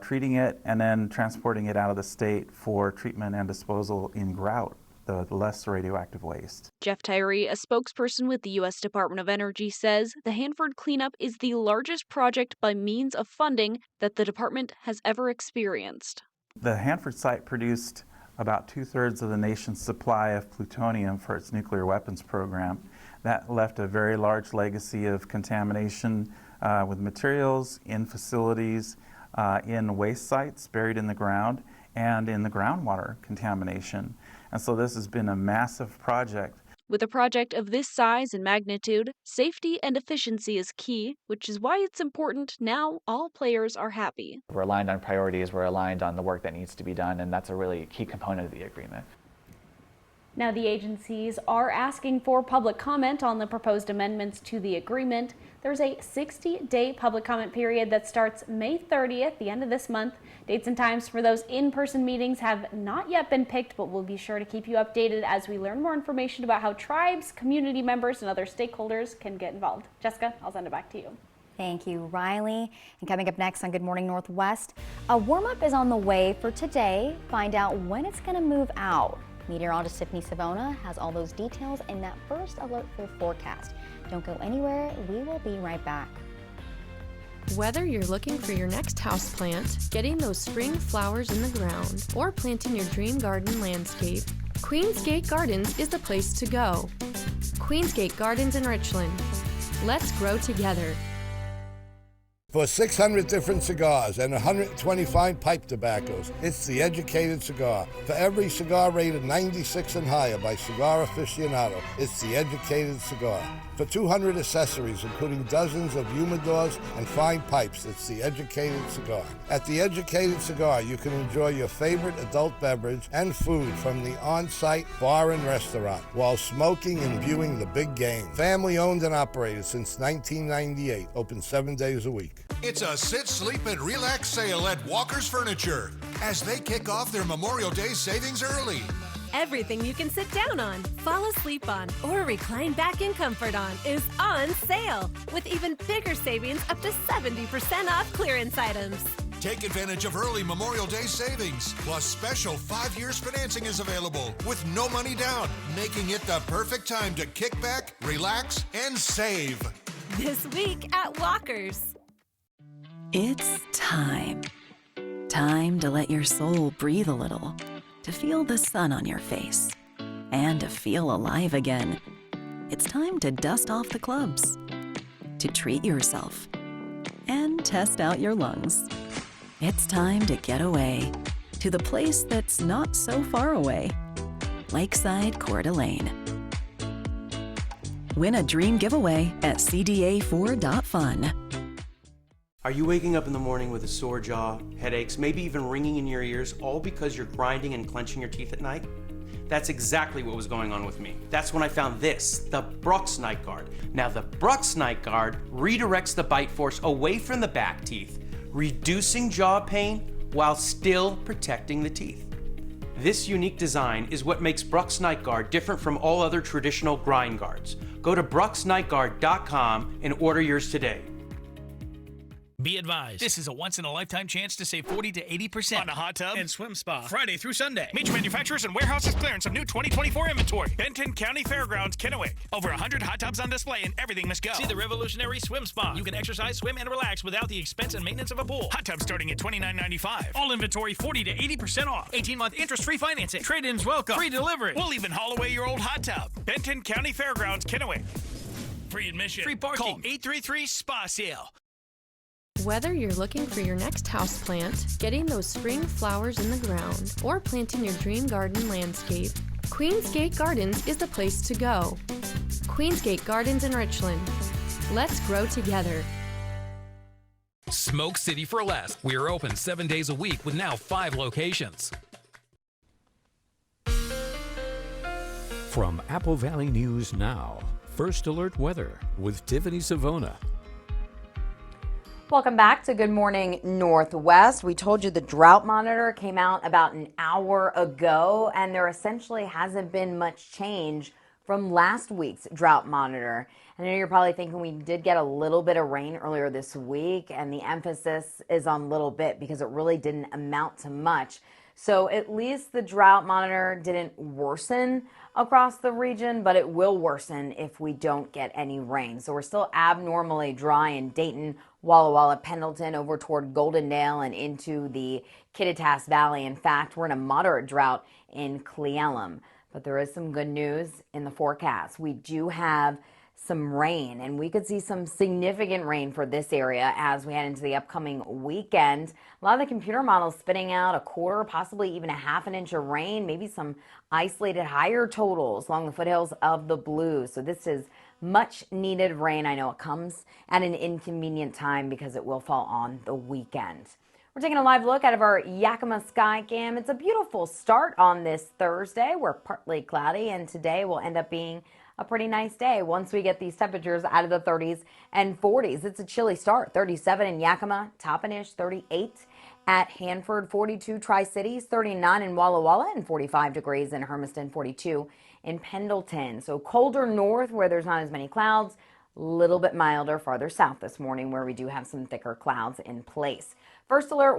treating it and then transporting it out of the state for treatment and disposal in grout. the less radioactive waste.
Jeff Tyree, a spokesperson with the U.S. Department of Energy, says the Hanford cleanup is the largest project by means of funding that the department has ever experienced.
The Hanford site produced about 2/3 of the nation's supply of plutonium for its nuclear weapons program. That left a very large legacy of contamination with materials in facilities, in waste sites buried in the ground, and in the groundwater contamination. And so this has been a massive project.
With a project of this size and magnitude, safety and efficiency is key, which is why it's important now all players are happy.
We're aligned on priorities, we're aligned on the work that needs to be done, and that's a really key component of the agreement.
Now, the agencies are asking for public comment on the proposed amendments to the agreement. There's a 60-day public comment period that starts May 30th, the end of this month. Dates and times for those in-person meetings have not yet been picked, but we'll be sure to keep you updated as we learn more information about how tribes, community members, and other stakeholders can get involved. Jessica, I'll send it back to you.
Thank you, Riley. And coming up next on Good Morning Northwest, a warm-up is on the way for today. Find out when it's going to move out. Meteorologist Tiffany Savona has all those details in that first alert for the forecast. Don't go anywhere. We will be right back.
Whether you're looking for your next houseplant, getting those spring flowers in the ground, or planting your dream garden landscape, Queensgate Gardens is the place to go. Queensgate Gardens in Richland. Let's grow together.
For 600 different cigars and 120 fine pipe tobaccos, it's The Educated Cigar. For every cigar rated 96 and higher by Cigar Aficionado, it's The Educated Cigar. For 200 accessories, including dozens of humidors and fine pipes, it's The Educated Cigar. At The Educated Cigar, you can enjoy your favorite adult beverage and food from the on-site bar and restaurant while smoking and viewing the big game. Family owned and operated since 1998, open 7 days a week.
It's a sit, sleep, and relax sale at Walker's Furniture as they kick off their Memorial Day savings early.
Everything you can sit down on, fall asleep on, or recline back in comfort on is on sale, with even bigger savings up to 70% off clearance items.
Take advantage of early Memorial Day savings, plus special 5 years financing is available with no money down, making it the perfect time to kick back, relax, and save.
This week at Walker's.
It's time. Time to let your soul breathe a little, to feel the sun on your face, and to feel alive again. It's time to dust off the clubs, to treat yourself, and test out your lungs. It's time to get away to the place that's not so far away, Lakeside Coeur d'Alene. Win a dream giveaway at cda4.fun.
Are you waking up in the morning with a sore jaw, headaches, maybe even ringing in your ears, all because you're grinding and clenching your teeth at night? That's exactly what was going on with me. That's when I found this, the Brux Night Guard. Now the Brux Night Guard redirects the bite force away from the back teeth, reducing jaw pain while still protecting the teeth. This unique design is what makes Brux Night Guard different from all other traditional grind guards. Go to bruxnightguard.com and order yours today.
Be advised, this is a once-in-a-lifetime chance to save 40 to 80% on a hot tub and swim spa. Friday through Sunday. Major manufacturers and warehouses clearance of new 2024 inventory. Benton County Fairgrounds, Kennewick. Over 100 hot tubs on display and everything must go. See the revolutionary swim spa. You can exercise, swim, and relax without the expense and maintenance of a pool. Hot tubs starting at $29.95. All inventory 40 to 80% off. 18-month interest-free financing. Trade-ins welcome. Free delivery. We'll even haul away your old hot tub. Benton County Fairgrounds, Kennewick. Free admission. Free parking. Call 833-SPA-SALE.
Whether you're looking for your next houseplant, getting those spring flowers in the ground, or planting your dream garden landscape, Queensgate Gardens is the place to go. Queensgate Gardens in Richland. Let's grow together.
Smoke City for Less. We are open 7 days a week with now 5 locations. From Apple Valley News Now, First Alert Weather with Tiffany Savona.
Welcome back to Good Morning Northwest. We told you the drought monitor came out about an hour ago, and there essentially hasn't been much change from last week's drought monitor. I know you're probably thinking we did get a little bit of rain earlier this week, and the emphasis is on little bit because it really didn't amount to much. So at least the drought monitor didn't worsen across the region, but it will worsen if we don't get any rain. So we're still abnormally dry in Dayton, Walla Walla, Pendleton, over toward Goldendale and into the Kittitas Valley. In fact, we're in a moderate drought in Cle Elum. But there is some good news in the forecast. We do have some rain, and we could see some significant rain for this area as we head into the upcoming weekend. A lot of the computer models spitting out a quarter, possibly even a half an inch of rain, maybe some isolated higher totals along the foothills of the Blues. So this is much needed rain. I know it comes at an inconvenient time because it will fall on the weekend. We're taking a live look out of our Yakima sky cam. It's a beautiful start on this Thursday. We're partly cloudy, and today will end up being a pretty nice day once we get these temperatures out of the 30s and 40s. It's a chilly start. 37 in Yakima, Toppenish, 38 at Hanford, 42 Tri-Cities, 39 in Walla Walla, and 45 degrees in Hermiston, 42 in Pendleton. So colder north where there's not as many clouds, a little bit milder farther south this morning where we do have some thicker clouds in place. First alert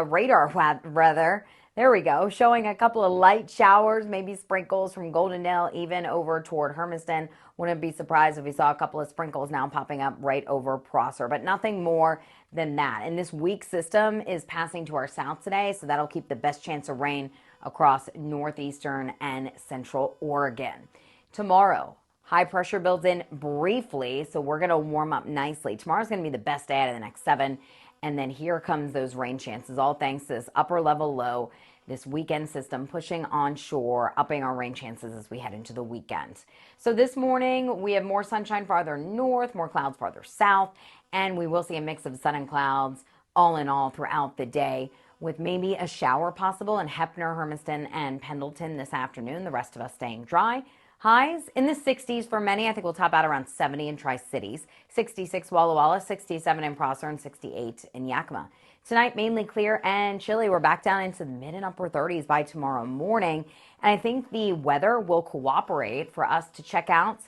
radar weather. There we go, showing a couple of light showers, maybe sprinkles from Goldendale even over toward Hermiston. Wouldn't be surprised if we saw a couple of sprinkles now popping up right over Prosser, but nothing more than that. And this weak system is passing to our south today, so that'll keep the best chance of rain across northeastern and central Oregon. Tomorrow, high pressure builds in briefly, so we're going to warm up nicely. Tomorrow's going to be the best day out of the next 7. And then here comes those rain chances, all thanks to this upper level low, this weekend system pushing onshore, upping our rain chances as we head into the weekend. So this morning, we have more sunshine farther north, more clouds farther south, and we will see a mix of sun and clouds all in all throughout the day, with maybe a shower possible in Heppner, Hermiston, and Pendleton this afternoon, the rest of us staying dry. Highs in the 60s for many. I think we'll top out around 70 in Tri-Cities, 66 Walla Walla, 67 in Prosser, and 68 in Yakima. Tonight, mainly clear and chilly. We're back down into the mid and upper 30s by tomorrow morning. And I think the weather will cooperate for us to check out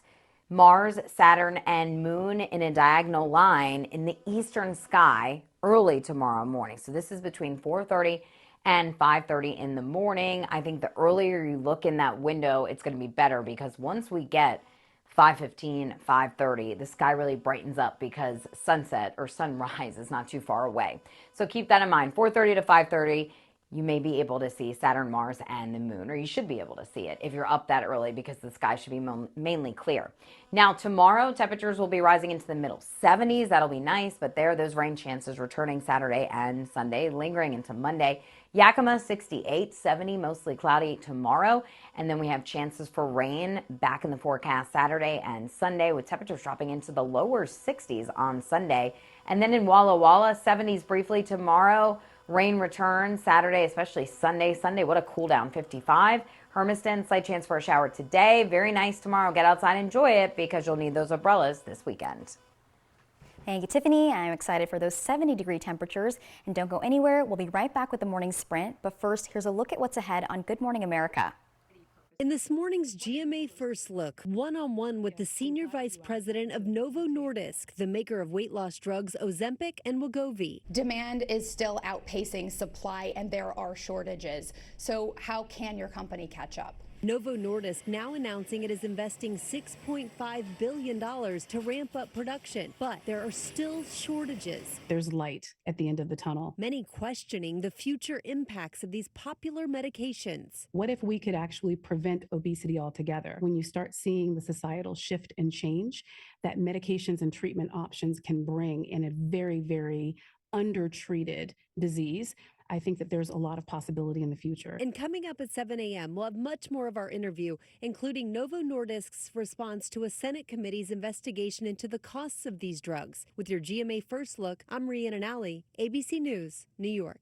Mars, Saturn, and Moon in a diagonal line in the eastern sky early tomorrow morning. So this is between 4:30 and 5:30 in the morning. I think the earlier you look in that window, it's going to be better because once we get 5:15, 5:30, the sky really brightens up because sunset or sunrise is not too far away. So keep that in mind. 4:30 to 5:30, you may be able to see Saturn, Mars, and the moon, or you should be able to see it if you're up that early because the sky should be mainly clear. Now, tomorrow, temperatures will be rising into the middle 70s. That'll be nice, but there are those rain chances returning Saturday and Sunday, lingering into Monday. Yakima, 68, 70, mostly cloudy tomorrow. And then we have chances for rain back in the forecast Saturday and Sunday with temperatures dropping into the lower 60s on Sunday. And then in Walla Walla, 70s briefly tomorrow. Rain returns Saturday, especially Sunday. Sunday, what a cool down, 55. Hermiston, slight chance for a shower today. Very nice tomorrow. Get outside, enjoy it because you'll need those umbrellas this weekend.
Thank you, Tiffany. I'm excited for those 70-degree temperatures. And don't go anywhere. We'll be right back with the morning sprint. But first, here's a look at what's ahead on Good Morning America.
In this morning's GMA First Look, one-on-one with the Senior Vice President of Novo Nordisk, the maker of weight loss drugs Ozempic and Wegovy.
Demand is still outpacing supply and there are shortages. So how can your company catch up?
Novo Nordisk now announcing it is investing $6.5 billion to ramp up production, but there are still shortages.
There's light at the end of the tunnel.
Many questioning the future impacts of these popular medications.
What if we could actually prevent obesity altogether? When you start seeing the societal shift and change that medications and treatment options can bring in a very, very undertreated disease, I think that there's a lot of possibility in the future.
And coming up at 7 a.m., we'll have much more of our interview, including Novo Nordisk's response to a Senate committee's investigation into the costs of these drugs. With your GMA First Look, I'm Rhiannon Alley, ABC News, New York.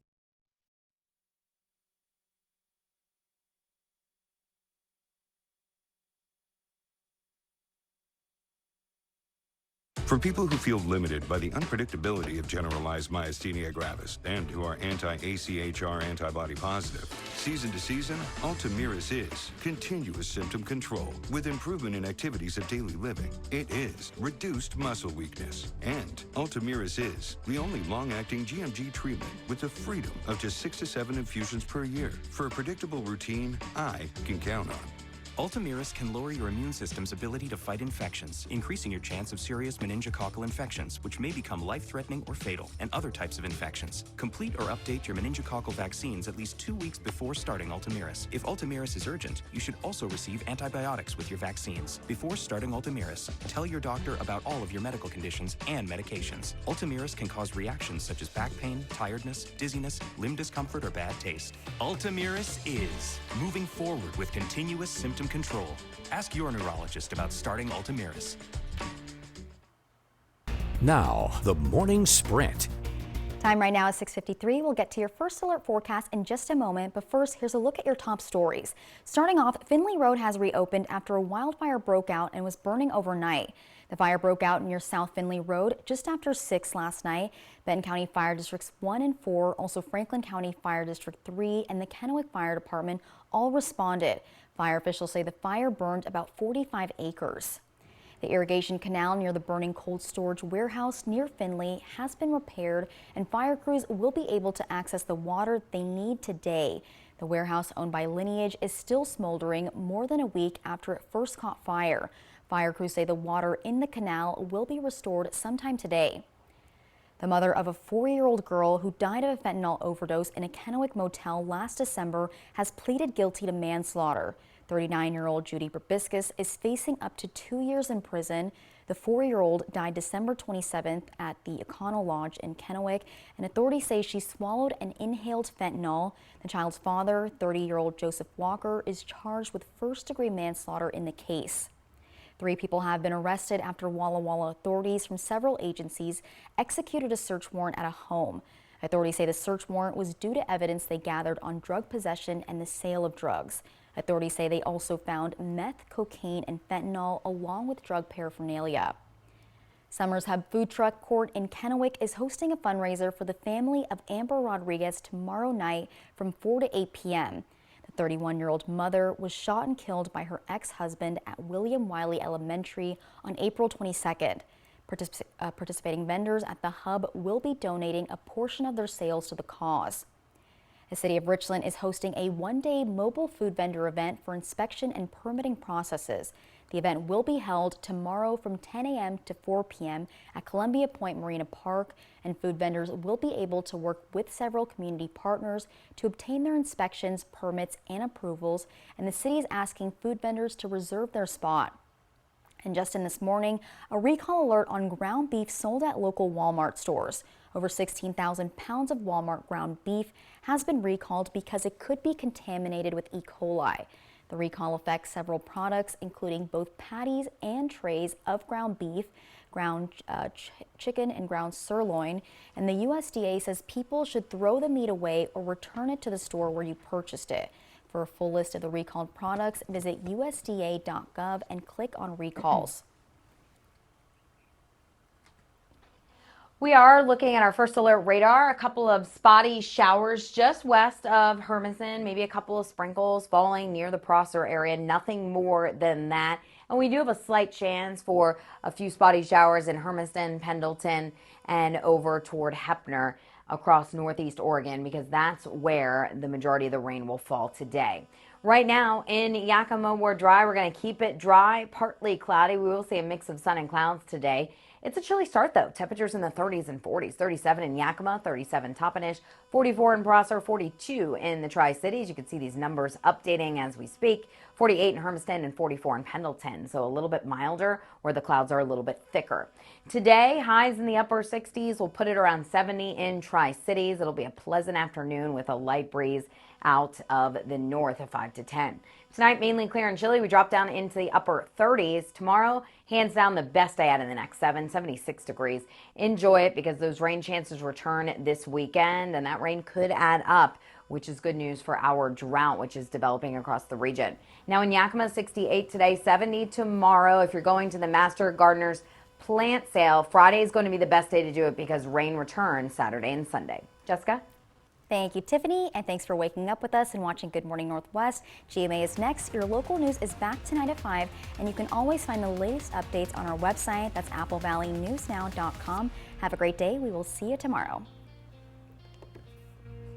For people who feel limited by the unpredictability of generalized myasthenia gravis and who are anti-AChR antibody positive, season to season, Ultomiris is continuous symptom control with improvement in activities of daily living. It is reduced muscle weakness. And Ultomiris is the only long-acting GMG treatment with the freedom of just 6 to 7 infusions per year for a predictable routine I can count on.
Ultomiris can lower your immune system's ability to fight infections, increasing your chance of serious meningococcal infections, which may become life-threatening or fatal, and other types of infections. Complete or update your meningococcal vaccines at least 2 weeks before starting Ultomiris. If Ultomiris is urgent, you should also receive antibiotics with your vaccines. Before starting Ultomiris, tell your doctor about all of your medical conditions and medications. Ultomiris can cause reactions such as back pain, tiredness, dizziness, limb discomfort, or bad taste. Ultomiris is moving forward with continuous symptom control. Ask your neurologist about starting Ultomiris.
Now, the morning sprint.
Time right now is 6:53. We'll get to your first alert forecast in just a moment, but first, here's a look at your top stories. Starting off, Finley Road has reopened after a wildfire broke out and was burning overnight. The fire broke out near South Finley Road just after 6 last night. Benton County Fire Districts 1 and 4, also Franklin County Fire District 3 and the Kennewick Fire Department all responded. Fire officials say the fire burned about 45 acres. The irrigation canal near the burning cold storage warehouse near Finley has been repaired, and fire crews will be able to access the water they need today. The warehouse owned by Lineage is still smoldering more than a week after it first caught fire. Fire crews say the water in the canal will be restored sometime today. The mother of a 4-year-old girl who died of a fentanyl overdose in a Kennewick motel last December has pleaded guilty to manslaughter. 39-year-old Judy Probiscus is facing up to 2 years in prison. The 4-year-old died December 27th at the Econo Lodge in Kennewick, and authorities say she swallowed and inhaled fentanyl. The child's father, 30-year-old Joseph Walker, is charged with first-degree manslaughter in the case. 3 people have been arrested after Walla Walla authorities from several agencies executed a search warrant at a home. Authorities say the search warrant was due to evidence they gathered on drug possession and the sale of drugs. Authorities say they also found meth, cocaine, and fentanyl along with drug paraphernalia. Summers Hub Food Truck Court in Kennewick is hosting a fundraiser for the family of Amber Rodriguez tomorrow night from 4 to 8 p.m. The 31-year-old mother was shot and killed by her ex-husband at William Wiley Elementary on April 22nd. Participating vendors at the hub will be donating a portion of their sales to the cause. The City of Richland is hosting a one-day mobile food vendor event for inspection and permitting processes. The event will be held tomorrow from 10 a.m. to 4 p.m. at Columbia Point Marina Park, and food vendors will be able to work with several community partners to obtain their inspections, permits, and approvals, and the city is asking food vendors to reserve their spot. And just in this morning, a recall alert on ground beef sold at local Walmart stores. Over 16,000 pounds of Walmart ground beef has been recalled because it could be contaminated with E. coli. The recall affects several products, including both patties and trays of ground beef, ground chicken, and ground sirloin. And the USDA says people should throw the meat away or return it to the store where you purchased it. For a full list of the recalled products, visit USDA.gov and click on recalls.
We are looking at our first alert radar. A couple of spotty showers just west of Hermiston, maybe a couple of sprinkles falling near the Prosser area, nothing more than that. And we do have a slight chance for a few spotty showers in Hermiston, Pendleton, and over toward Heppner across northeast Oregon, because that's where the majority of the rain will fall today. Right now in Yakima, we're dry. We're going to keep it dry, partly cloudy. We will see a mix of sun and clouds today. It's a chilly start, though. Temperatures in the 30s and 40s. 37 in Yakima, 37 Toppenish, 44 in Prosser, 42 in the Tri-Cities. You can see these numbers updating as we speak. 48 in Hermiston and 44 in Pendleton. So a little bit milder where the clouds are a little bit thicker. Today, highs in the upper 60s. We'll put it around 70 in Tri-Cities. It'll be a pleasant afternoon with a light breeze out of the north at 5 to 10. Tonight, mainly clear and chilly. We drop down into the upper 30s. Tomorrow, hands down, the best day out in the next 76 degrees. Enjoy it because those rain chances return this weekend, and that rain could add up, which is good news for our drought, which is developing across the region. Now in Yakima, 68 today, 70 tomorrow. If you're going to the Master Gardeners plant sale. Friday is going to be the best day to do it because rain returns Saturday and Sunday. Jessica?
Thank you, Tiffany, and thanks for waking up with us and watching Good Morning Northwest. GMA is next. Your local news is back tonight at 5, and you can always find the latest updates on our website. That's applevalleyNewsNow.com. Have a great day. We will see you tomorrow.